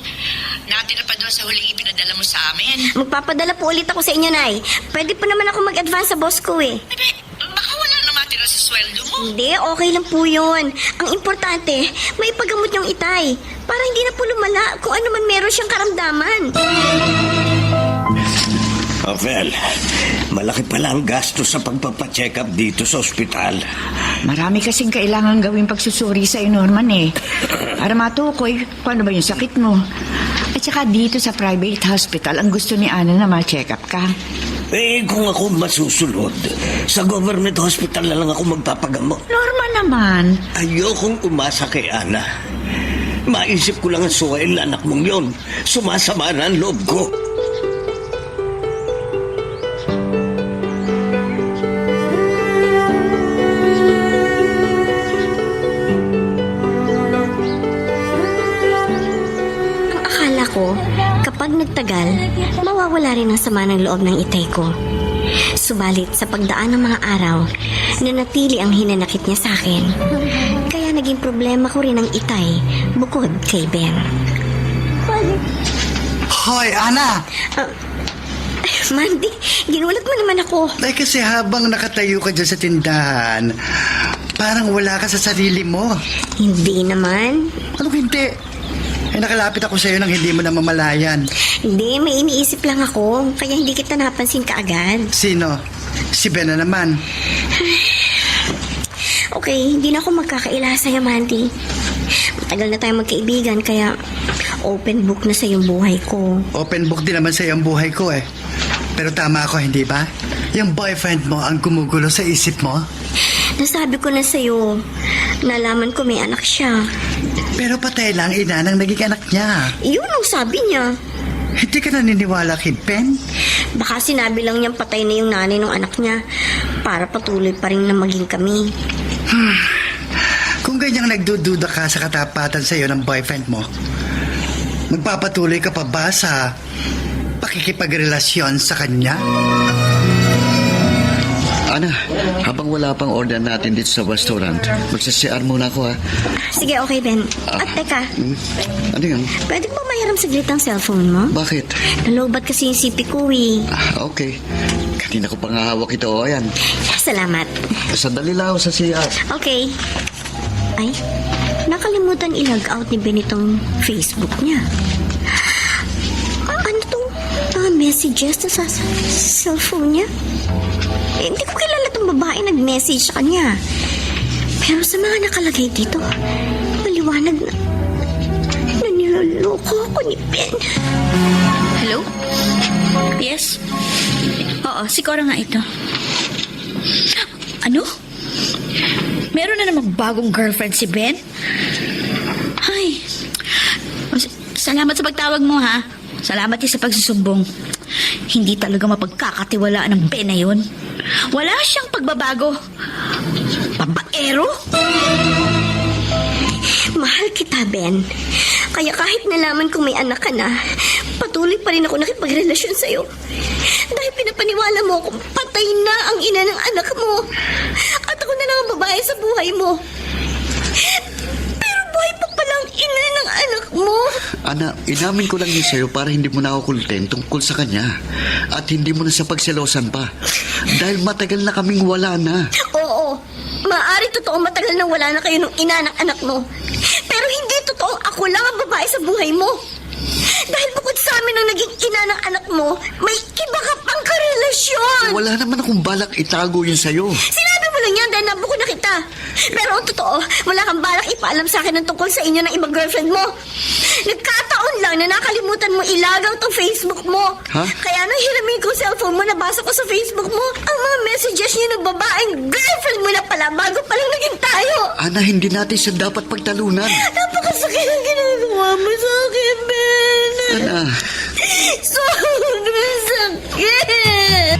Natira pa doon sa huling ipinadala mo sa amin. Magpapadala po ulit ako sa inyo, Nay. Pwede pa naman ako mag-advance sa boss ko eh. Baka wala na matira sa sweldo mo. Hindi, okay lang po yun. Ang importante, may paggamot yung itay. Para hindi na po lumala kung ano man meron siyang karamdaman. Rafael, malaki pala ang gasto sa pagpapacheck up dito sa ospital. Marami kasing kailangan gawing pagsusuri sa Norman eh. Para matukoy kung ano ba yung sakit mo. At saka dito sa private hospital, ang gusto ni Ana na ma-check up ka. Eh, kung ako masusunod, sa government hospital na lang ako magpapagamot. Norman naman. Ayokong umasa kay Ana. Maisip ko lang ang suwain na anak mong yon. Sumasama na ang loob ko. Ang akala ko, kapag nagtagal, mawawala rin ang sama ng loob ng itay ko. Subalit sa pagdaan ng mga araw, nanatili ang hinanakit niya sa akin. Kaya naging problema ko rin ang itay bukod kay Ben. Hoy, Ana! Mandy, ginulat mo naman ako. Ay, kasi habang nakatayo ka dyan sa tindahan, parang wala ka sa sarili mo. Hindi naman. Anong hindi? Eh, nakalapit ako sa'yo nang hindi mo na mamalayan. Hindi, may iniisip lang ako. Kaya hindi kita napansin kaagad. Sino? Si Ben na naman. Okay, hindi na ako magkakaila sa'yo, Mandy. Matagal na tayong magkaibigan, kaya open book na sa yung buhay ko. Open book din naman sa'yo ang buhay ko eh. Pero tama ako, hindi ba? Yung boyfriend mo ang gumugulo sa isip mo. Nasabi ko na sa'yo, nalaman ko may anak siya. Pero patay lang ina ng naging anak niya. Yun ang sabi niya. Hindi ka naniniwala kay Ben? Baka sinabi lang niyang patay na yung nanay ng anak niya para patuloy pa rin na maging kami. Kung ganyang nagdududa ka sa katapatan sa'yo ng boyfriend mo, magpapatuloy ka pa ba sa pakikipagrelasyon sa kanya? Ana, habang wala pang order natin dito sa restaurant, magsa-CR muna ako ha. Sige, okay, Ben. At teka, Ano yan? pwede ba mahiram saglit ang cellphone mo? Bakit? Nalobat kasi yung CP ko eh. Okay. Kanina ko pang hawak ito. O, ayan. Salamat. Sandali lang ako sa CR. Okay. Ay, nakalimutan i-log out ni Ben itong Facebook niya. Ano to? Mga messages na sa cellphone niya? Eh, hindi ko kilala itong babae nag-message sa kanya. Pero sa mga nakalagay dito, maliwanag na niloloko ako ni Ben. Hello? Yes? Oo, si Cora nga ito. Ano? Meron na namang bagong girlfriend si Ben? Ay, salamat sa pagtawag mo ha. Salamat din sa pagsusumbong. Hindi talaga mapagkakatiwalaan ng Ben na yun. Wala siyang pagbabago. Babaero? Mahal kita, Ben. Kaya kahit nalaman kong may anak ka na, patuloy pa rin ako nakipagrelasyon sa'yo. Dahil pinapaniwala mo kung patay na ang ina ng anak mo. At ako na lang ang babae sa buhay mo. Pero buhay pa pala ang ina ng anak mo. Ana, inamin ko lang yun sa'yo para hindi mo na ako kulten tungkol sa kanya. At hindi mo na sa pagselosan pa. Dahil matagal na kaming wala na. Oo, maaari totoo matagal nang wala na kayo ng ina ng anak mo. Pero hindi totoo ako lang ang babae sa buhay mo. Dahil bukod sa amin ang naging ina ng anak mo, may iba ka pang karelasyon. Wala naman akong balak itago yun sa'yo. Sinabi mo lang yan dahil nabuko na kita. Pero ang totoo, wala kang balak ipaalam sa akin ng tungkol sa inyo ng ibang girlfriend mo. Nagkataon lang na nakalimutan mo ilagaw tong Facebook mo. Ha? Kaya nang hiramin ko cellphone mo, nabasa ko sa Facebook mo ang mga messages niya ng babaeng girlfriend mo na pala bago palang naging tayo. Ana, hindi natin siya dapat pagtalunan. Napakasakit ang ginagawa mo sa akin, Ben. Ana. Sobrang sakit.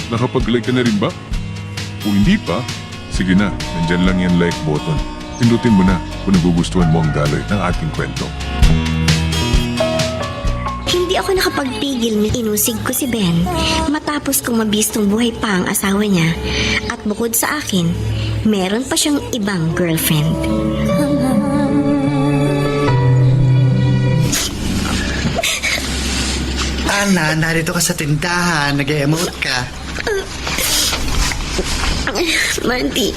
Nakapag-like ka na rin ba? Kung hindi pa, sige na, nandyan lang yung like button. Pindutin mo na kung nagugustuhan mo ang daloy ng ating kwento. Hindi ako nakapagpigil na inusig ko si Ben matapos kong mabistong buhay pa ang asawa niya at bukod sa akin, meron pa siyang ibang girlfriend. Ana, narito ka sa tindahan, nag-emote ka. Mandy,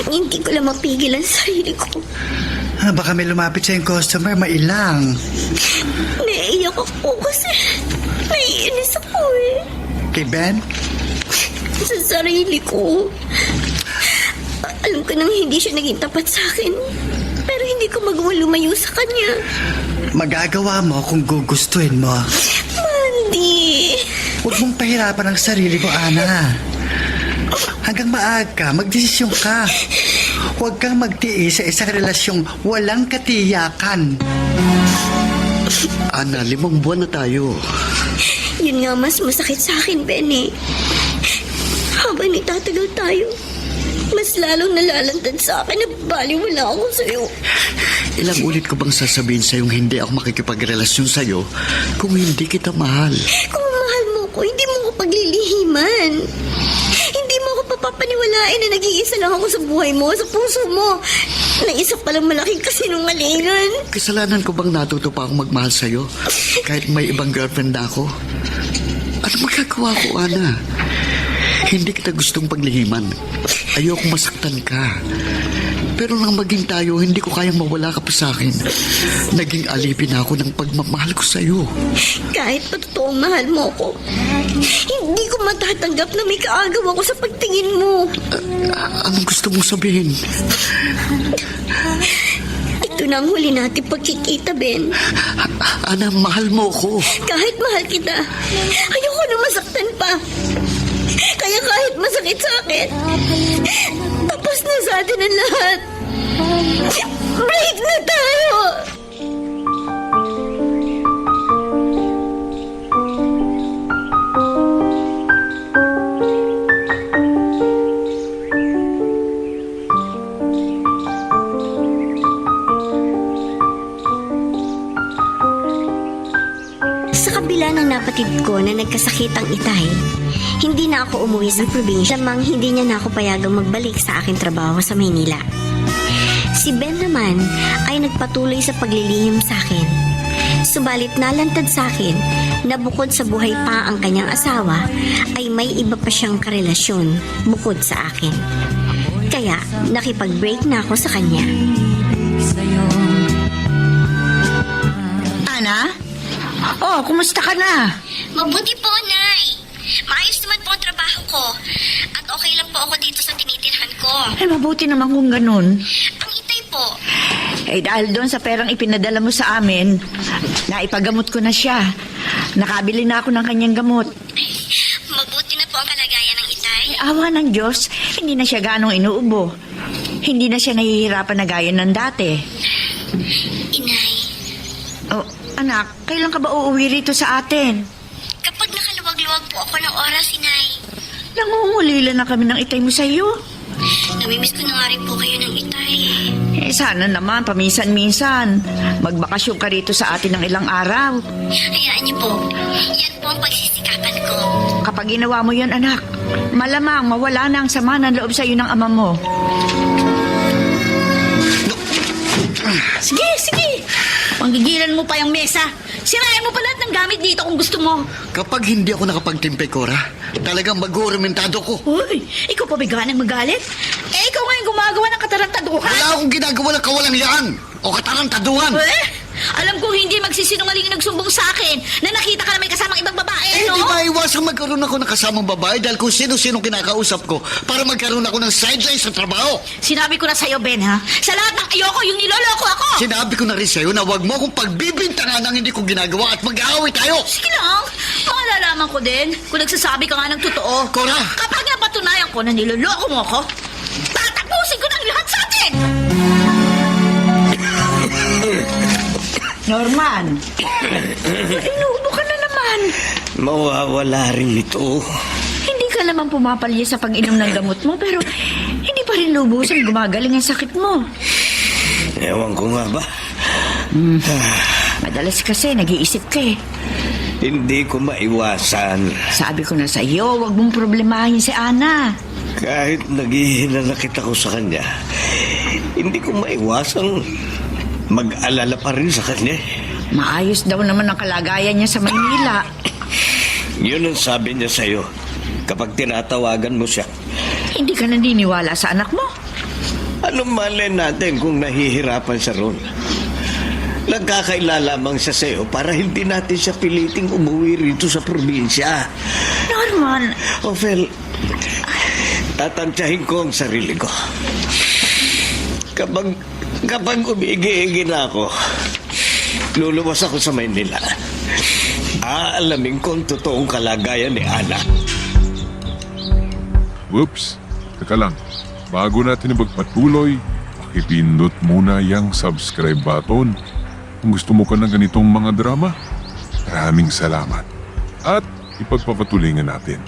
hindi ko lang mapigil ang sarili ko. Baka may lumapit sa yung customer, mailang. Naiiyak ako kasi Naiinis ako eh. Kay Ben? Sa sarili ko. Alam ko nang hindi siya naging tapat sa akin. Pero hindi ko magawa lumayo sa kanya. Magagawa mo kung gugustuhin mo. Mandy! Huwag mong pahirapan ang sarili mo, Ana. Hanggang maaga, magdesisyon ka. Huwag kang magtiis sa isang relasyong walang katiyakan. Ana, 5 buwan na tayo. Yun nga mas masakit sa akin, Benny. Habang nagtatagal tayo, mas lalong nalalantad sa akin na baliwala ako sa'yo. Ilang ulit ko bang sasabihin sa'yong hindi ako makikipagrelasyon sa'yo kung hindi kita mahal? Kung mahal mo ko, hindi mo ko paglilihiman. Hindi mo ako papapaniwalain na nag-iisa lang ako sa buhay mo, sa puso mo. Na isa palang malaking kasinungalingan. Kasalanan ko bang natuto pa akong magmahal sa'yo kahit may ibang girlfriend na ako? Ano magagawa ko, Ana? Hindi kita gustong paglihiman. Ayokong masaktan ka. Pero nang maging tayo, hindi ko kayang mawala ka pa sa akin. Naging alipin ako ng pagmamahal ko sa'yo. Kahit pa totoong mahal mo ko, hindi ko matatanggap na may kaagaw ako sa pagtingin mo. Anong gusto mong sabihin? Ito na ang huli natin pagkikita, Ben. Ana, mahal mo ko. Kahit mahal kita, ayoko na masaktan pa. Kaya kahit masakit sa akin, tapos na sa atin ang lahat. Break na tayo! Sa kabila ng napatid ko na nagkasakit ang itay, hindi na ako umuwi sa probinsya mang hindi niya na ako payagang magbalik sa aking trabaho sa Maynila. Si Ben naman ay nagpatuloy sa paglilihim sa akin. Subalit nalantad sa akin na bukod sa buhay pa ang kanyang asawa ay may iba pa siyang karelasyon bukod sa akin. Kaya nakipag-break na ako sa kanya. Ana? Oh, kumusta ka na? Mabuti po, Nay. Maayos naman po ang trabaho ko. At okay lang po ako dito sa tinitirhan ko. Ay, mabuti naman kung ganun. Ang itay po. Eh, dahil doon sa perang ipinadala mo sa amin, naipagamot ko na siya. Nakabili na ako ng kanyang gamot. Mabuti na po ang kalagayan ng itay. Awa ng Diyos, hindi na siya ganong inuubo. Hindi na siya nahihirapan na gaya ng dati. Inay, Oh, anak, kailan ka ba uuwi rito sa atin? kapag nakaluwag-luwag po ako ng oras, Inay. Nangungulila na kami ng itay mo sa iyo. Namimiss ko na nga rin po kayo ng itay. Eh, sana naman, paminsan-minsan. Magbakasyon ka rito sa atin ng ilang araw. Hayaan niyo po. Yan po ang pagsisikapan ko. Kapag ginawa mo yan, anak, malamang mawala na ang sama ng loob sa iyo ng ama mo. Sige, sige. Panggigilan mo pa yung mesa. Sirayan mo pa lahat ng gamit dito kung gusto mo. Kapag hindi ako nakapagtimpe, Cora, talagang mag-uuramentado ko. Uy, ikaw pa biganang magalit? Eh, ikaw nga yung gumagawa ng katarantaduhan. Wala akong ginagawa ng kawalangyaan o katarantaduhan. Eh, alam kong hindi magsisinungaling yung nagsumbong sa akin na nakita ka na may kasamang ibang babae, Eh, no? di maiwasang magkaroon ako ng kasamang babae dahil kung sino-sino kinakausap ko para magkaroon ako ng sideline sa trabaho. Sinabi ko na sa'yo, Ben, ha? Sa lahat ng ayoko, yung niloloko ako. Sinabi ko na rin sa'yo na huwag mo akong pagbibintangan ng hindi ko ginagawa at mag-aaway tayo. Sige lang, malalaman ko din kung nagsasabi ka nga ng totoo. Cora! Kapag napatunayan ko na niloloko mo ako, tatapusin ko ng lahat sa atin! Norman, inuubo ka na naman. Mawawala rin ito. Hindi ka naman pumapalya sa pag-inom ng gamot mo, pero hindi pa rin lubusan gumagaling ang sakit mo. Ewan ko nga ba. Madalas kasi nag-iisip ka eh. Hindi ko maiwasan. Sabi ko na sa iyo, huwag mong problemahin si Ana. Kahit naghihinanakit ako sa kanya, hindi ko maiwasang mag-alala pa rin sa kanya. Maayos daw naman ang kalagayan niya sa Maynila. Yun ang sabi niya sa'yo kapag tinatawagan mo siya. Hindi ka naniniwala sa anak mo. Anong malay natin kung nahihirapan siya ron? Nagkakaila lamang siya sa'yo para hindi natin siya piliting umuwi rito sa probinsya. Norman, Ophel, tatantyahin ko ang sarili ko. Kapag umigi-igi na ako, luluwas ako sa Maynila. Aalamin ko ang totoong kalagayan ni Ana. Whoops, teka lang. Bago natin magpatuloy, pakipindot muna yung subscribe button. Kung gusto mo ka ng ganitong mga drama, maraming salamat. At ipagpapatuloy natin.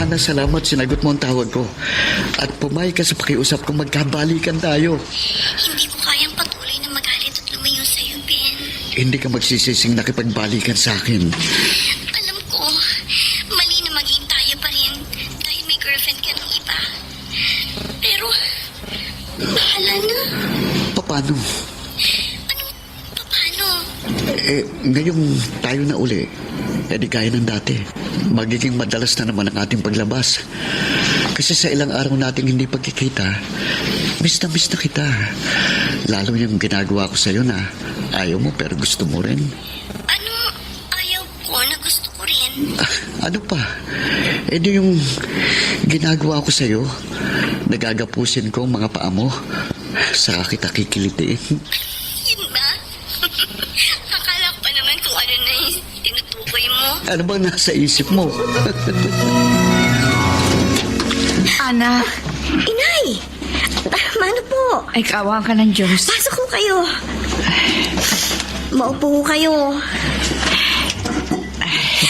Ana, salamat sinagot mo ang tawag ko. At pumayag ka sa pakiusap kung magkabalikan tayo. Hindi ko kayang patuloy na magalit at lumayo sa'yo, Ben. Hindi ka magsisising nakipagbalikan sa akin. Alam ko, mali na maging tayo pa rin dahil may girlfriend ka ng iba. Pero, bahala na. Paano? Paano? Ngayong tayo na uli, di kaya ng dati. Magiging madalas na naman ang ating paglabas. Kasi sa ilang araw nating hindi pagkikita, miss na kita. Lalo yung ginagawa ko sa'yo na ayaw mo pero gusto mo rin. Ano ayaw ko na gusto ko rin? Ano pa? Di yung ginagawa ko sa'yo, nagagapusin ko ang mga paa mo. Saka kita kikilitiin. Yun ba? Akala ko pa naman kung ano na yung tinutukoy mo. Ano bang nasa isip mo? Ana, Inay! Mano po? ay kaawaan ka ng Diyos. Pasok ko kayo. Maupo ko kayo.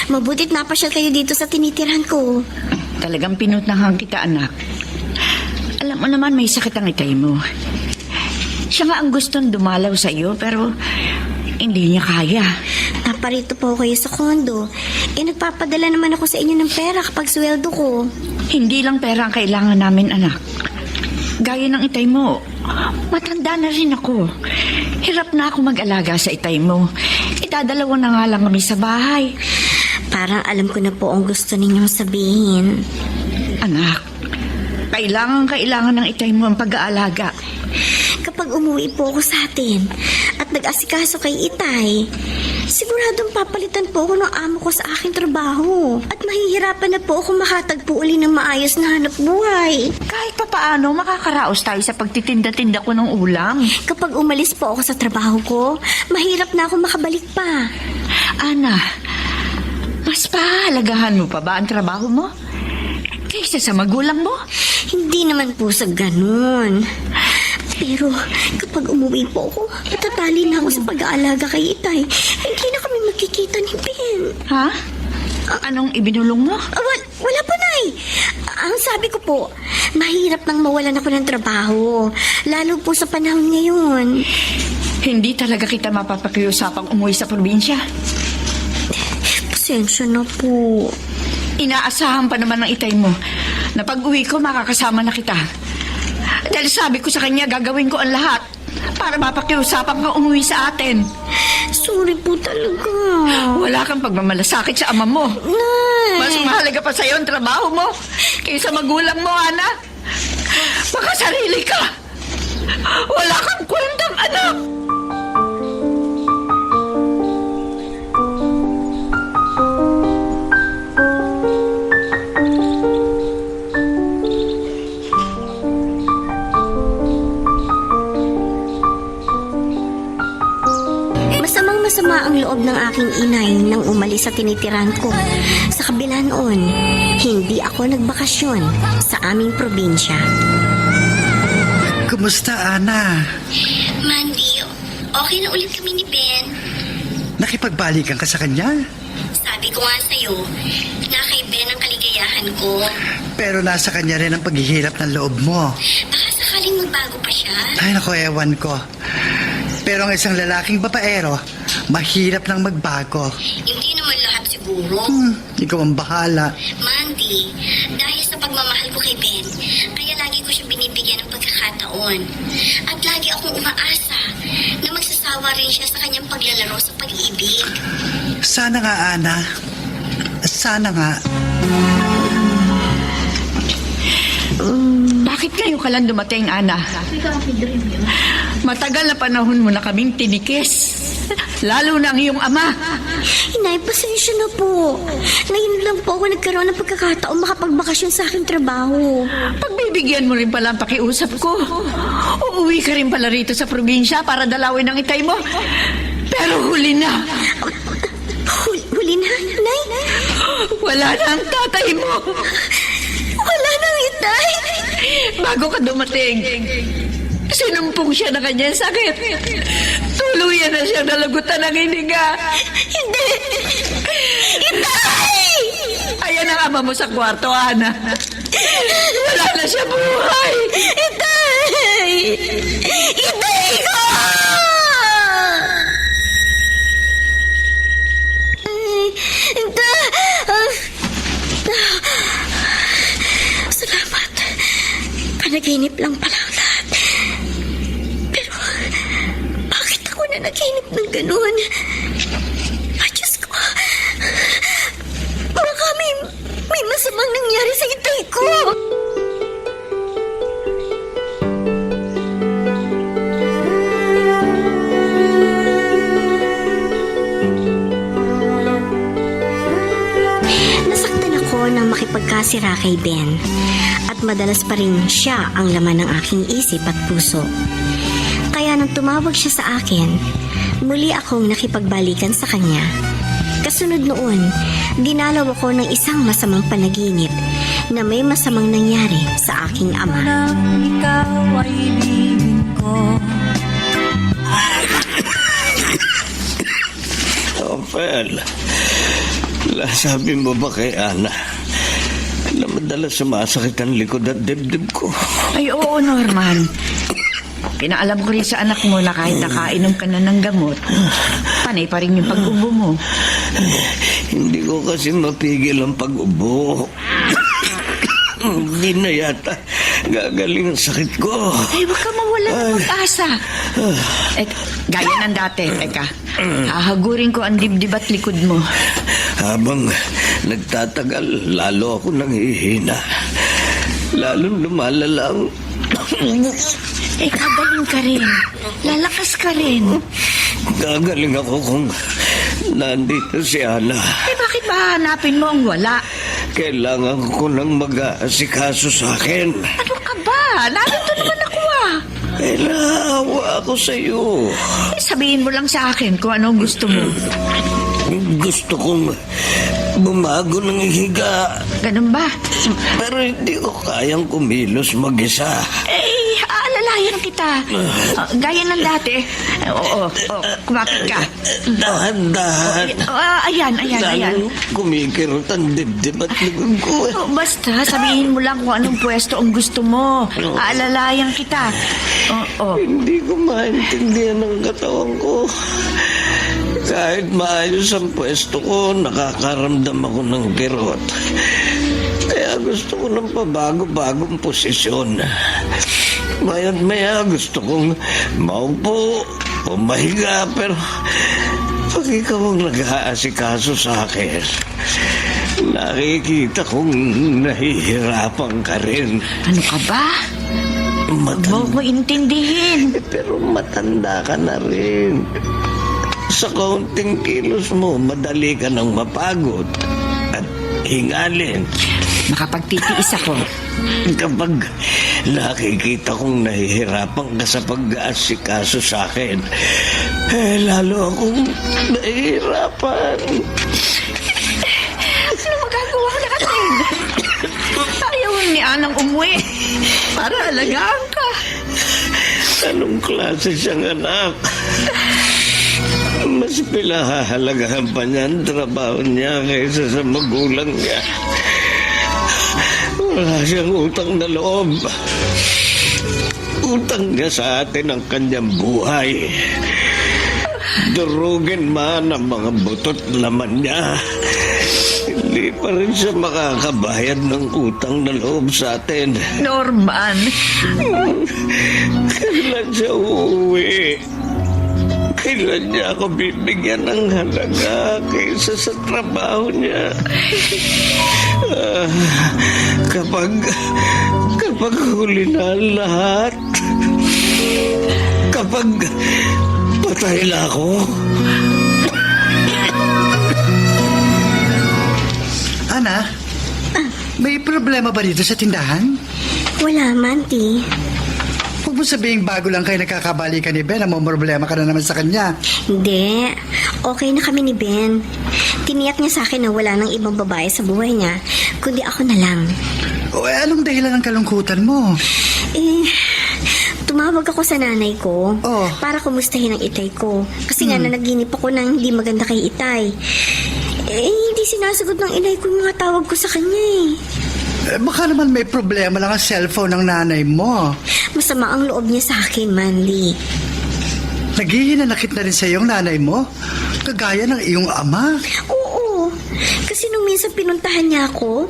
Mabutit napasyal kayo dito sa tinitirahan ko. talagang pinuntahan kita, anak. Alam mo naman may sakit ang itay mo. Siya nga ang gustong dumalaw sa iyo pero hindi niya kaya. Naparito po kayo sa kondo. Nagpapadala naman ako sa inyo ng pera kapag sweldo ko. Hindi lang pera ang kailangan namin, anak. Gaya ng itay mo, matanda na rin ako. Hirap na ako mag-alaga sa itay mo. Itadalawa na nga lang kami sa bahay. Parang alam ko na po ang gusto ninyong sabihin. Anak, kailangan ng itay mo ang pag-aalaga. Kapag umuwi po ako sa atin at nag-asikaso kay Itay, siguradong papalitan po ako ng amo ko sa aking trabaho at mahihirapan na po ako makatagpo uli ng maayos na hanap buhay. Kahit pa paano, makakaraos tayo sa pagtitinda-tinda ko ng ulam. Kapag umalis po ako sa trabaho ko, mahirap na ako makabalik pa. Ana, mas pahalagahan mo pa ba ang trabaho mo kaysa sa magulang mo? Hindi naman po sa ganun. Pero kapag umuwi po ako, natatali na ako sa pag-aalaga kay Itay. Hindi na kami magkikita ni Ben. Ha? Anong ibinulong mo? Wala po, Nay. Ang sabi ko po, mahirap nang mawalan ako ng trabaho. Lalo po sa panahon ngayon. Hindi talaga kita mapapakiusapang umuwi sa probinsya. Pasensya na po. Inaasahan pa naman ng itay mo na pag-uwi ko makakasama na kita. Dahil sabi ko sa kanya gagawin ko ang lahat para mapakiusapan kang umuwi sa atin. Sorry po talaga. Wala kang pagmamalasakit sa ama mo. Nay! Mas mahalaga pa sa'yo ang trabaho mo kaysa magulang mo, Ana. Makasarili ka. Wala kang kwentang anak. Masama ang loob ng aking inay nang umalis sa tinitirahan ko. Sa kabila noon, hindi ako nagbakasyon sa aming probinsya. Kumusta, Ana? Mandy, okay na ulit kami ni Ben. Nakipagbalikan ka sa kanya? Sabi ko nga sa'yo, na kay Ben ang kaligayahan ko. Pero nasa kanya rin ang paghihirap ng loob mo. Baka sakaling magbago pa siya. Ay, naku, ewan ko. Pero ang isang lalaking babaero, mahirap nang magbago. Hindi naman lahat siguro. Ikaw ang bahala. Mandy, dahil sa pagmamahal ko kay Ben, kaya lagi ko siya binibigyan ng pagkakataon. At lagi akong umaasa na magsasawa rin siya sa kanyang paglalaro sa pag-ibig. Sana nga, Ana. Sana nga. Bakit ngayon ka lang dumating, Ana? Matagal na panahon mo na kaming tinikis. Lalo na ang iyong ama. Inay, pasensya na po. Ngayon lang po ako nagkaroon ng pagkakataon makapagbakasyon sa aking trabaho. Pagbibigyan mo rin pala ang pakiusap ko. Uuwi ka rin pala rito sa probinsya para dalawin ang itay mo. Pero huli na. Huli na, Nay? Wala na ang tatay mo. Wala nang itay. Bago ka dumating, sinumpong siya na kanyang sakit. Tuluyan na siyang nalagutan ng hininga. Hindi! Itay! Ayan ang ama mo sa kwarto, Ana. Wala na siya buhay. Itay! Itay ko! Itay! Salamat. Panaginip lang pala ang lahat. Pero, bakit ako na naginip ng ganun? Ay, Diyos ko. Baka may masamang nangyari sa itay ko. Nasaktan ako nang makipagkasira kay Ben. At madalas pa rin siya ang laman ng aking isip at puso. Kaya nang tumawag siya sa akin, muli akong nakipagbalikan sa kanya. Kasunod noon, dinalaw ako ng isang masamang panaginip na may masamang nangyari sa aking ama. Ikaw ay ibigin ko. Opel, sabi mo ba kay Ana na madalas sumasakit ang likod at dibdib ko? Ay, oo, Norman. Pinaalam ko rin sa anak mo na kahit nakainom ka na ng gamot, panay pa rin yung pag-ubo mo. Hindi ko kasi mapigil ang pag-ubo. Hindi na yata gagaling ang sakit ko. Ay, huwag ka mawala ng pag-asa. Gaya ng dati, teka. Hahagurin ko ang dibdib at likod mo. Habang nagtatagal, lalo ako nanghihina. Lalong lumalala ang... Kagaling ka rin. Lalakas ka rin. Gagaling ako kung nandito si Ana. Bakit ba hanapin mo ang wala? Kailangan ko nang mag-aasikaso sa akin. Ano ka ba? Narito naman ako Naawa ako sa iyo. Sabihin mo lang sa akin kung ano gusto mo. Gusto kong bumago ng higa. Ganun ba? Pero hindi ko kayang kumilos mag-isa. Aalalayan kita. Gaya ng dati. Oo, kumapit ka. Dahan-dahan. Ayan. Lalo kumikirot ang dibdib at likod ko. Basta sabihin mo lang kung anong pwesto ang gusto mo. Aalalayan kita. Hindi ko maintindihan ang katawan ko. Kahit maayos ang pwesto ko, nakakaramdam ako ng kirot. Kaya gusto ko ng pabago-bagong posisyon. Maya't maya gusto kong maupo o mahiga, pero pag ikaw ang nag-aasikaso sa akin, nakikita kong nahihirapan ka rin. Ano ka ba? Huwag mo ko intindihin. Pero matanda ka na rin. Sa kaunting kilos mo, madali ka nang mapagod at hingalin. Makapagtitiis ako. Kapag nakikita kong nahihirapan ka sa pag-aasikaso sa akin, lalo akong nahihirapan. Ano magagawa natin? Ayaw ni Anang umuwi para alagaan ka. Anong klase siyang anak? Mas pinahahalagahan pa niya ang trabaho niya kaysa sa magulang niya. Wala siyang utang na loob. Utang niya sa atin ang kanyang buhay. Durugin man ang mga butot laman niya, hindi pa rin siya makakabayad ng utang na loob sa atin. Norman. Kailan siya uuwi? Kailan niya ako bibigyan ng halaga kaysa sa trabaho niya? Kapag huli na ang lahat, kapag patay na ako? Ana, may problema ba dito sa tindahan? Wala, Manti. Huwag mo sabihin bago lang kayo nakakabalikan ni Ben, may problema ka na naman sa kanya. Hindi. Okay na kami ni Ben. Tiniyak niya sa akin na wala nang ibang babae sa buhay niya, kundi ako na lang. O anong dahilan ng kalungkutan mo? Tumawag ako sa nanay ko para kumustahin ang itay ko. Kasi nga nanaginip ako ng hindi maganda kay itay. Hindi sinasagot ng inay ko yung mga tawag ko sa kanya Baka naman may problema lang ang cellphone ng nanay mo. Masama ang loob niya sa akin, Mandy. Naghihinanakit na rin sa iyong nanay mo? Kagaya ng iyong ama? Oo. Kasi nung minsan pinuntahan niya ako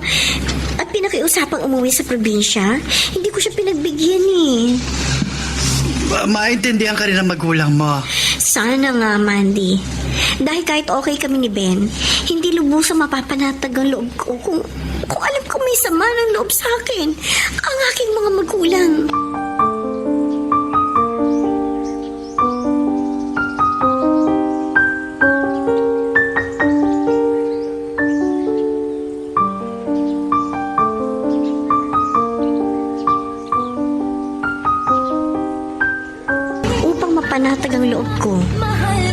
at pinakiusapang umuwi sa probinsya, hindi ko siya pinagbigyan Maintindihan ka rin ng magulang mo. Sana nga, Mandy. Dahil kahit okay kami ni Ben, hindi lubusang mapapanatag ang loob ko kung alam ko may sama ng loob sa akin ang aking mga magulang. Upang mapanatag ang loob ko,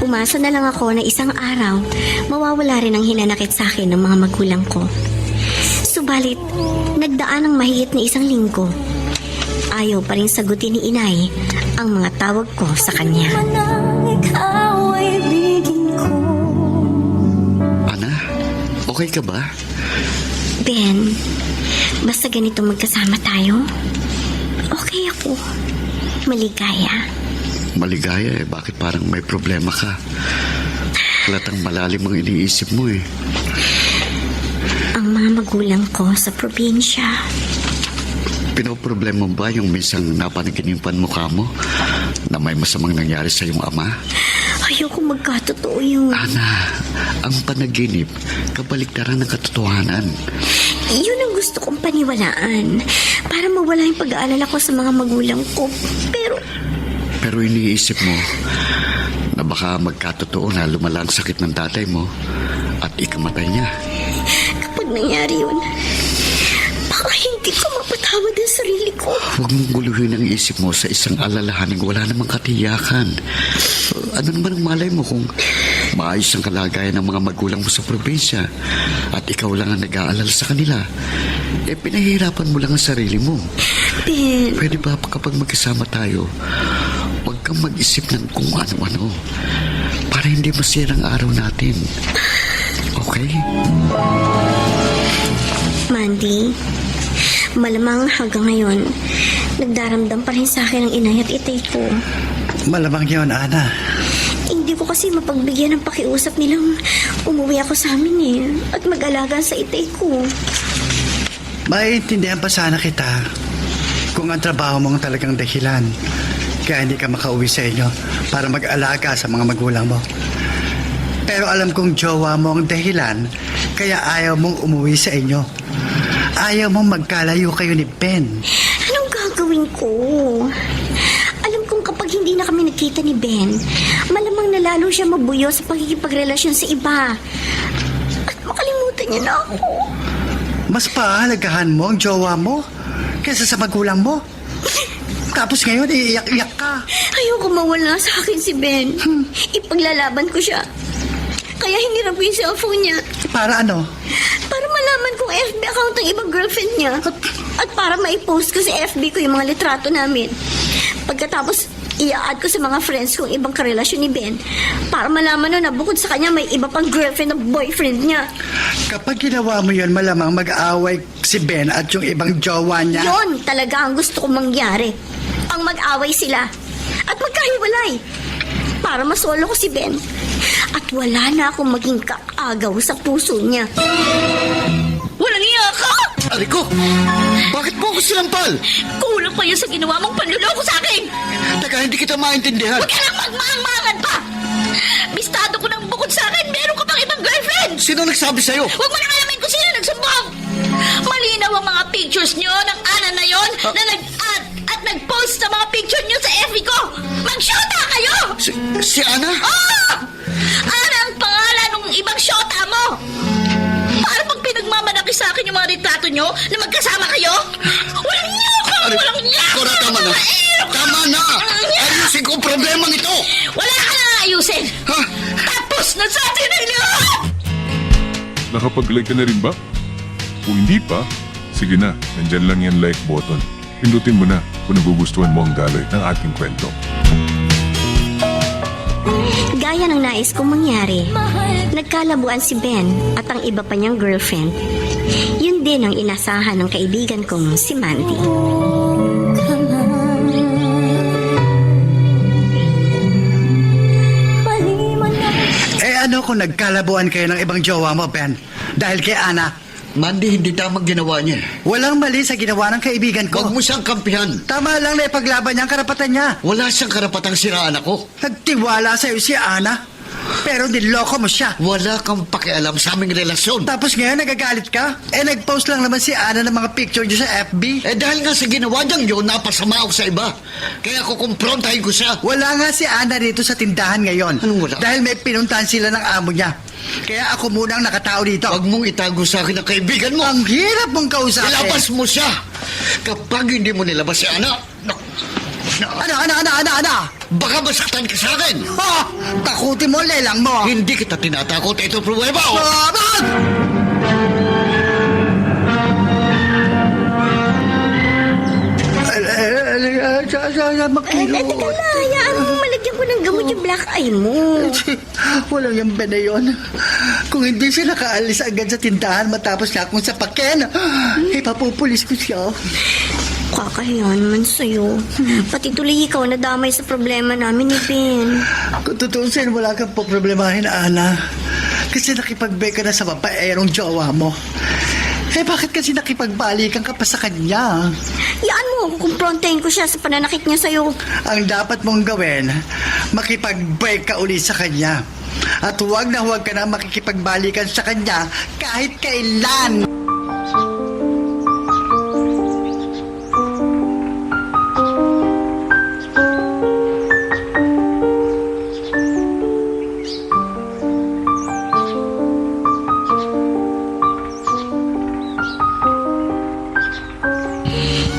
umasa na lang ako na isang araw mawawala rin ang hinanakit sa akin ng mga magulang ko. Subalit, nagdaan ng mahigit na isang linggo. Ayaw pa rin sagutin ni inay ang mga tawag ko sa kanya. Ana, okay ka ba? Ben, basta ganito magkasama tayo, okay ako. Maligaya. Maligaya bakit parang may problema ka? Halatang malalim ang iniisip mo Ang mga magulang ko sa probinsya. Pinoproblema ba yung minsan napanaginipan mukha mo na may masamang nangyari sa iyong ama? Ayoko magkatotoo yun. Ana, ang panaginip, kabaliktaran ng katotohanan. Yun ang gusto kong paniwalaan para mawala yung pag-aalala ko sa mga magulang ko. Pero iniisip mo na baka magkatotoo na lumala ang sakit ng tatay mo at ikamatay niya. Kapag nangyari yun, baka hindi ko mapatawad ang sarili ko. Huwag mong guluhin ang isip mo sa isang alalahaning wala namang katiyakan. Ano naman ang malay mo kung maayos ang kalagayan ng mga magulang mo sa probinsya at ikaw lang ang nag-aalala sa kanila? Pinahihirapan mo lang ang sarili mo. Ben, pwede ba kapag magkasama tayo, huwag kang mag-isip ng kung ano-ano para hindi masira ang araw natin. Okay? Mandy, malamang hanggang ngayon, nagdaramdam pa rin sa akin ang inay at itay ko. Malamang yun, Ana. Hindi ko kasi mapagbigyan ng pakiusap nilang umuwi ako sa amin at mag-alaga sa itay ko. Maiintindihan pa sana kita kung ang trabaho mo ang talagang dahilan kaya hindi ka makauwi sa inyo para mag-alaga sa mga magulang mo. Pero alam kong jowa mo ang dahilan kaya ayaw mong umuwi sa inyo. Ayaw mong magkalayo kayo ni Ben. Anong gagawin ko? Alam kong kapag hindi na kami nakita ni Ben, malamang na lalo siya mabuyo sa pagkikipagrelasyon sa iba. At makalimutan niya na ako. Mas pahalagahan mo ang jowa mo kaysa sa magulang mo. Tapos ngayon, iiyak-iyak ka. Ayoko mawala sa akin si Ben. Ipaglalaban ko siya. Kaya hinirap ko yung cellphone niya. Para ano? Para malaman kung FB account ng ibang girlfriend niya. At para maipost ko sa FB ko yung mga litrato namin. Pagkatapos, i-add ko sa mga friends kong ibang karelasyon ni Ben. Para malaman na bukod sa kanya, may iba pang girlfriend na boyfriend niya. Kapag ginawa mo yun, malamang mag-aaway si Ben at yung ibang jowa niya. Yon talaga ang gusto kong mangyari. Ang mag-away sila. At magkahiwalay. Para masolo ko si Ben. At wala na akong maging kaagaw sa puso niya. Walang iya ka! Aliko! Bakit mo ako sinampal? Kulang pa yan sa ginawa mong panluloko sa akin! Teka, hindi kita maintindihan. Huwag ka lang magmaang-maangan pa! Bistado ko ng bukod sa akin, meron ka pang ibang girlfriend! Sino nagsabi sa'yo? Huwag mo nang alamin kung sino nagsumbong! Malinaw ang mga pictures nyo ng Ana na yon na nag-add at nag-post sa mga picture nyo sa FB ko! Magsyota kayo! Si Ana? Oo! Ano ang pangalan ng ibang syota mo? Para pag pinagmamalaki sa akin yung mga retrato nyo na magkasama kayo? Walang niyo ka! Walang niyo! Cora, tama na. Tama na! Ayusin ko ang problemang ito! Wala ka na ayusin! Ha? Tapos na sa atin ang lahat! Nakapag-like ka na rin ba? Kung hindi pa, sige na, nandyan lang yung like button. Pindutin mo na kung nagugustuhan mo ang daloy ng ating kwento. Gaya ng nais kong mangyari, nagkalabuan si Ben at ang iba pa niyang girlfriend. Yun din ang inasahan ng kaibigan kong si Mandy. Ano kung nagkalabuan kayo ng ibang jowa mo, Ben? Dahil kay Ana. Mandy, hindi tamang ginawa niya. Walang mali sa ginawa ng kaibigan ko. Huwag mo siyang kampihan. Tama lang na ipaglaban niya ang karapatan niya. Wala siyang karapatang siraan ako. Nagtiwala sa'yo si Ana. Pero niloko mo siya. Wala kang pakialam sa aming relasyon. Tapos ngayon nagagalit ka? Nag-post lang naman si Ana ng mga picture niya sa FB. Dahil nga sa ginawa niyang yun, napasama ako sa iba. Kaya kukumprontahin ko siya. Wala nga si Ana dito sa tindahan ngayon. Anong wala? Dahil may pinuntahan sila ng amo niya. Kaya ako muna ang nakatao dito. Huwag mong itago sa akin ang kaibigan mo. Ang hirap mong kausapin. Ilabas mo siya. Kapag hindi mo nilabas si Ana, Ano? baka masaktan ka sa akin. Oh, takutin mo, lelang mo. Hindi kita tinatakot. Ito pruweba. Oh. Teka na, hayaan mo malagyan ko ng gamot yung black eye mo. Walang yung Ben na yun. Kung hindi siya nakaalis agad sa tindahan matapos niya akong sapakin, ipapupulis ko siya. Kakahiya naman sa'yo. Pati tuloy ikaw nadamay sa problema namin ni Ben. Kung tutusin, wala kang poproblemahin, Ana. Kasi nakipag-break ka na sa babaerong jowa mo. Bakit kasi nakipagbalikan ka pa sa kanya? Yaan mo, kumprontahin ko siya sa pananakit niya sa'yo. Ang dapat mong gawin, makipag-break ka ulit sa kanya. At huwag na huwag ka na makikipagbalikan sa kanya kahit kailan.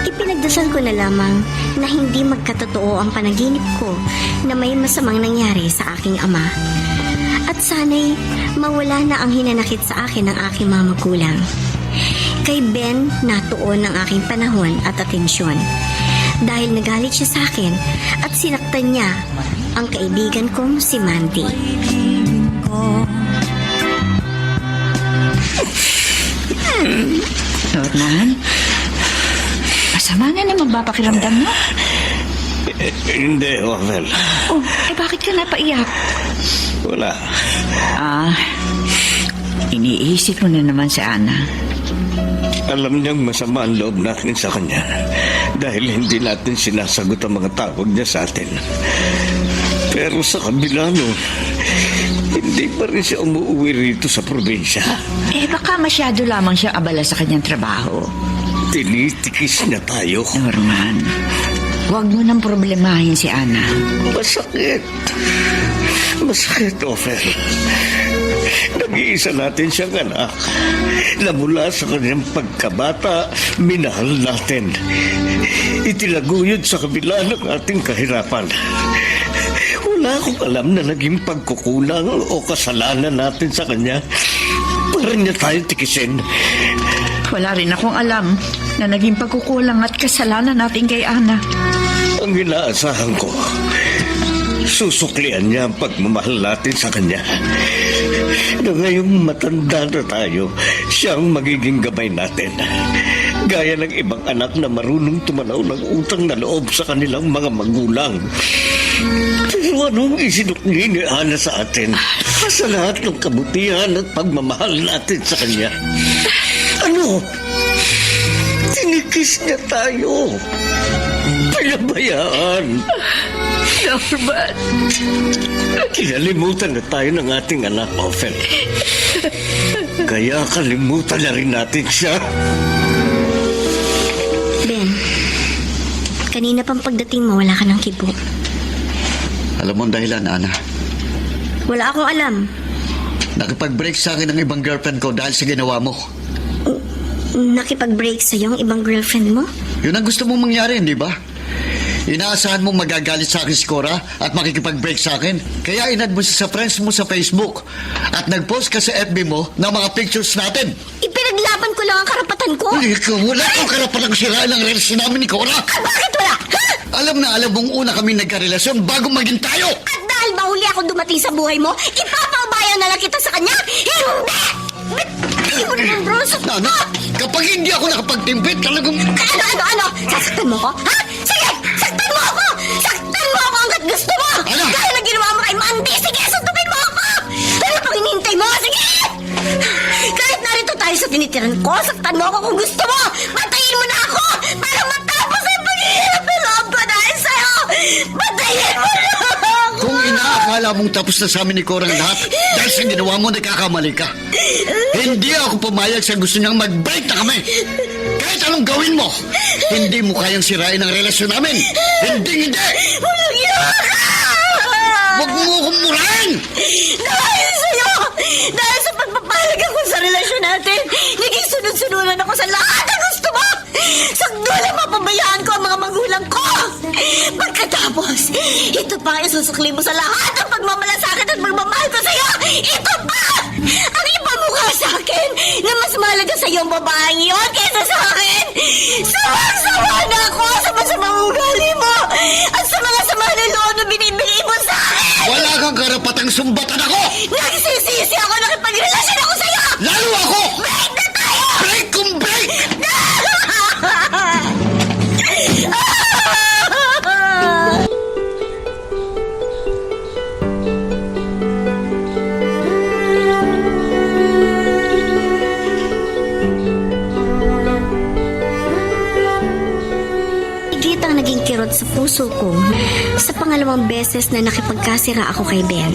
Ipinagdasal ko na lamang na hindi magkatotoo ang panaginip ko na may masamang nangyari sa aking ama. At sana'y mawala na ang hinanakit sa akin ng aking mga magulang. Kay Ben natuon ang aking panahon at atensyon. Dahil nagalit siya sa akin at sinaktan niya ang kaibigan kong si Mandy. Norman? Masama na naman ba pakiramdam mo? Hindi, Ovel. Oh, bakit ka napaiyak? Wala. Iniisip mo na naman si Ana. Alam niyang masama ang loob natin sa kanya dahil hindi natin sinasagot ang mga tawag niya sa atin. Pero sa kabila nun, hindi pa rin siya umuwi rito sa probinsya. Baka masyado lamang siya abala sa kanyang trabaho. Tinitikis niya tayo. Norman, huwag mo nang problemahin si Ana. Masakit. Masakit, Ofer. Nag-iisa natin siyang anak na mula sa kanyang pagkabata, minahal natin. Itinaguyod sa kabila ng ating kahirapan. Wala akong alam na naging pagkukulang o kasalanan natin sa kanya para niya tayo tikisin. Wala rin akong alam na naging pagkukulang at kasalanan natin kay Ana. Ang inaasahan ko, susuklian niya ang pagmamahal natin sa kanya. Na ngayong matanda na tayo, siyang magiging gabay natin. Gaya ng ibang anak na marunong tumanaw ng utang na loob sa kanilang mga magulang. Pero anong isinukli ni Ana sa atin sa lahat ng kabutihan at pagmamahal natin sa kanya? Ano? Tinikis niya tayo. Pinabayaan. Norman. Kinalimutan na tayo ng ating anak, Ophel. Kaya kalimutan na rin natin siya. Ben, kanina pang pagdating mo, wala ka ng kibo. Alam mo ang dahilan, Ana. Wala akong alam. Nakipag-break sa akin ang ibang girlfriend ko dahil sa ginawa mo. Nakipag-break sa'yo ang ibang girlfriend mo? Yun ang gusto mong mangyari, hindi ba? Inaasahan mong magagalit sa akin si Cora at makikipag-break sa akin. Kaya inad mo siya sa friends mo sa Facebook. At nag-post ka sa FB mo ng mga pictures natin. Ipinaglaban ko lang ang karapatan ko. Wala kang karapatang sirain ang relasyon namin ni Cora. Bakit wala? Ha? Alam na alam mong una kami nagkarelasyon bago maging tayo. At dahil mahuli akong dumating sa buhay mo, ipapaubayan na lang kita sa kanya? Hindi! Hindi mo naman, bros. Nana, kapag hindi ako nakapagtimpit, talagang... Ano? Sasaktan mo ko? Ha? Sige! Saktan mo ako! Saktan mo ako hanggat gusto mo! Ano? Dahil na ginawa mo kay Mandy, sige! Sundupin mo ako! Ano pang hinihintay mo? Sige! Kahit narito tayo sa tinitiran ko, saktan mo ako kung gusto mo! Patayin mo na ako! Para matapos ang paghihirap ng loob ko dahil sa'yo! Patayin mo na ako! Kung inaakala mong tapos na sa amin ni Cora ang lahat, dahil sa ginawa mo, nagkakamali ka. Hindi ako pumayag sa gusto niyang mag-break na kami. Kahit anong gawin mo, hindi mo kayang sirain ang relasyon namin. Hindi! Walang iyak! Huwag mo akong murahin! Dahil sa'yo! Dahil sa pagpapalag ako sa relasyon natin, naging sunod-sunuran ako sa lahat ng gusto mo! Sagdulang mapabayaan ko ang mga magulang ko! Pagkatapos, ito pa ang isusukli mo sa lahat ng pagmamalasakit at pagmamahal ko sa'yo! Ito pa! Ang ipamukha sa akin na mas mahalaga sa'yo ang babaeng iyon kaysa sa akin! Sawang-sawa na ako sa masamang ugali mo at sa mga sama ng loob na binibigay mo sa akin! Wala kang karapatang sumbatan ako! Nagsisisi ako nakipagrelasyon ako sa'yo! Lalo ako! Break na tayo! Break kung break! Higit ang naging kirot sa puso ko sa pangalawang beses na nakipagkasira ako kay Ben.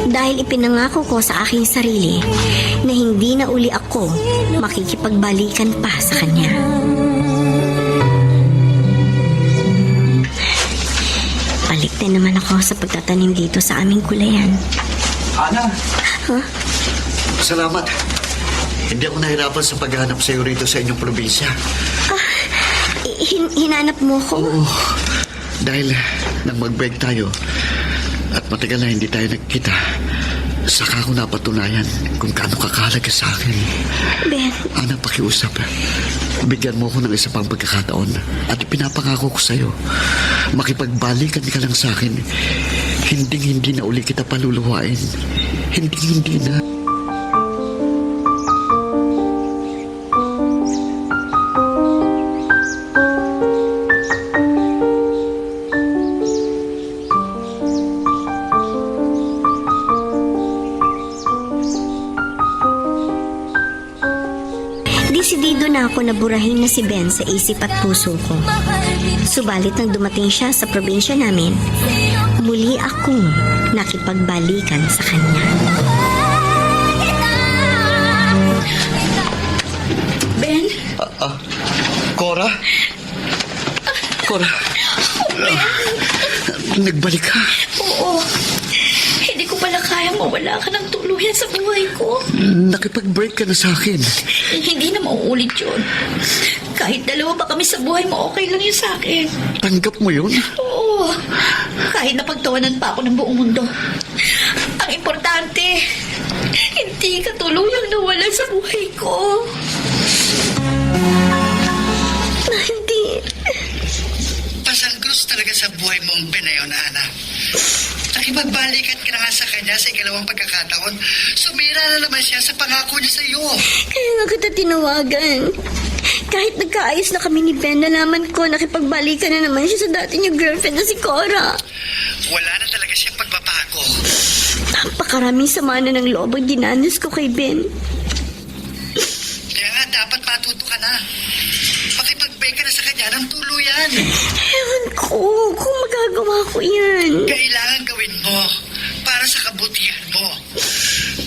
Dahil ipinangako ko sa aking sarili na hindi na uli ako makikipagbalikan pa sa kanya. Balik din naman ako sa pagtatanim dito sa aming kulayan. Ana! Huh? Salamat. Hindi ako nahirapan sa paghanap sa iyo rito sa inyong probinsya. Hinanap mo ko? Oo. Dahil nang mag-break tayo at matagal na hindi tayo nagkita, saka ko napatunayan kung gaano kakahalaga sa akin. Ben. Ana, pakiusap. Bigyan mo ko ng isa pang pagkakataon at ipinapangako ko sa iyo, makipagbalikan ka lang sa akin. Hindi na uli kita paluluhain. Hindi na. Desidido na ako na burahin na si Ben sa isip at puso ko. Subalit nang dumating siya sa probinsya namin, muli akong nakipagbalikan sa kanya. Ben? Cora? Cora? Nagbalik ka? Oo. Hindi ko pala kayang mawala ka ng tuluyan sa buhay ko. Nakipag-break ka na sa akin. Hindi na mauulit yun. Kahit dalawa pa kami sa buhay mo, okay lang yun sa akin. Tanggap mo yun? Oo. Kahit napagtawanan pa ako ng buong mundo. Ang importante, hindi ka tuluyang nawala sa buhay ko. Hindi. Pasangkrus talaga sa buhay mong benayon, Ana. Nakipagbalikan ka na nga sa kanya sa ikalawang pagkakataon. Sumira na naman siya sa pangako niya sa iyo. Kaya nga kita tinawagan. Kahit nagkaayos na kami ni Ben, nalaman ko nakipagbalikan na naman siya sa dati niyang girlfriend na si Cora. Wala na talaga siyang pagbabago. Napakaraming sama na ng loob ang dinanas ko kay Ben. Kaya nga dapat matuto ka na. Makipag-break ka na sa kanya ng tuluyan. Ewan ko kung magagawa ko yan. Kailangan gawin mo para sa kabutihan mo.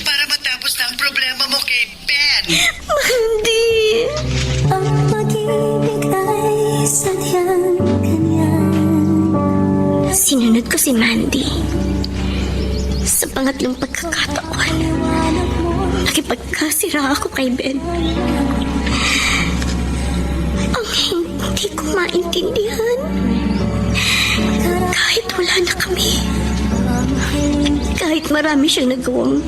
Para matapos na ang problema mo kay Ben. Hindi. Ang pag-ibig ay sadyang ganyan. Sinunod ko si Mandy. Sa pangatlong pagkakataon, nakipagkasira ako kay Ben. Ang hindi ko maintindihan, kahit wala na kami, kahit marami siyang nagawang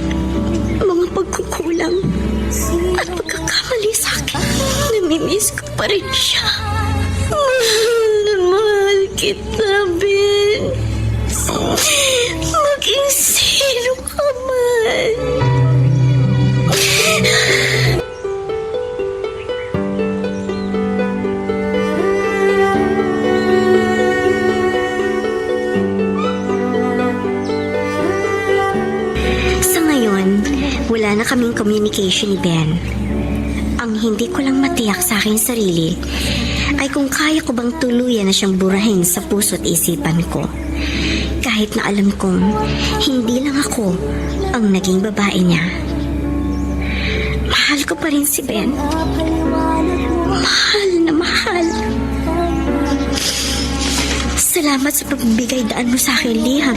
mga pagkukulang at pagkakamali sa akin, namimiss ko pa rin siya. Mahal na mahal kita, Ben. Maging sino ka man. Sa ngayon, wala na kaming communication ni Ben. Ang hindi ko lang matiyak sa aking sarili ay kung kaya ko bang tuluyan na siyang burahin sa puso't isipan ko. Kahit na alam kong hindi lang ako ang naging babae niya. Mahal ko pa rin si Ben. Mahal na mahal. Salamat sa pagbibigay daan mo sa akin, Liam.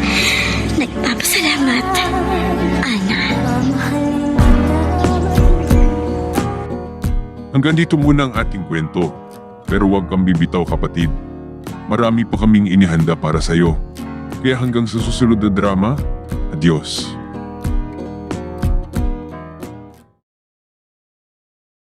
Nagpapasalamat, Ana. Hanggang dito muna ang ating kwento. Pero huwag kang bibitaw, kapatid. Marami pa kaming inihanda para sa'yo. Kaya hanggang sa susunod na drama, adios.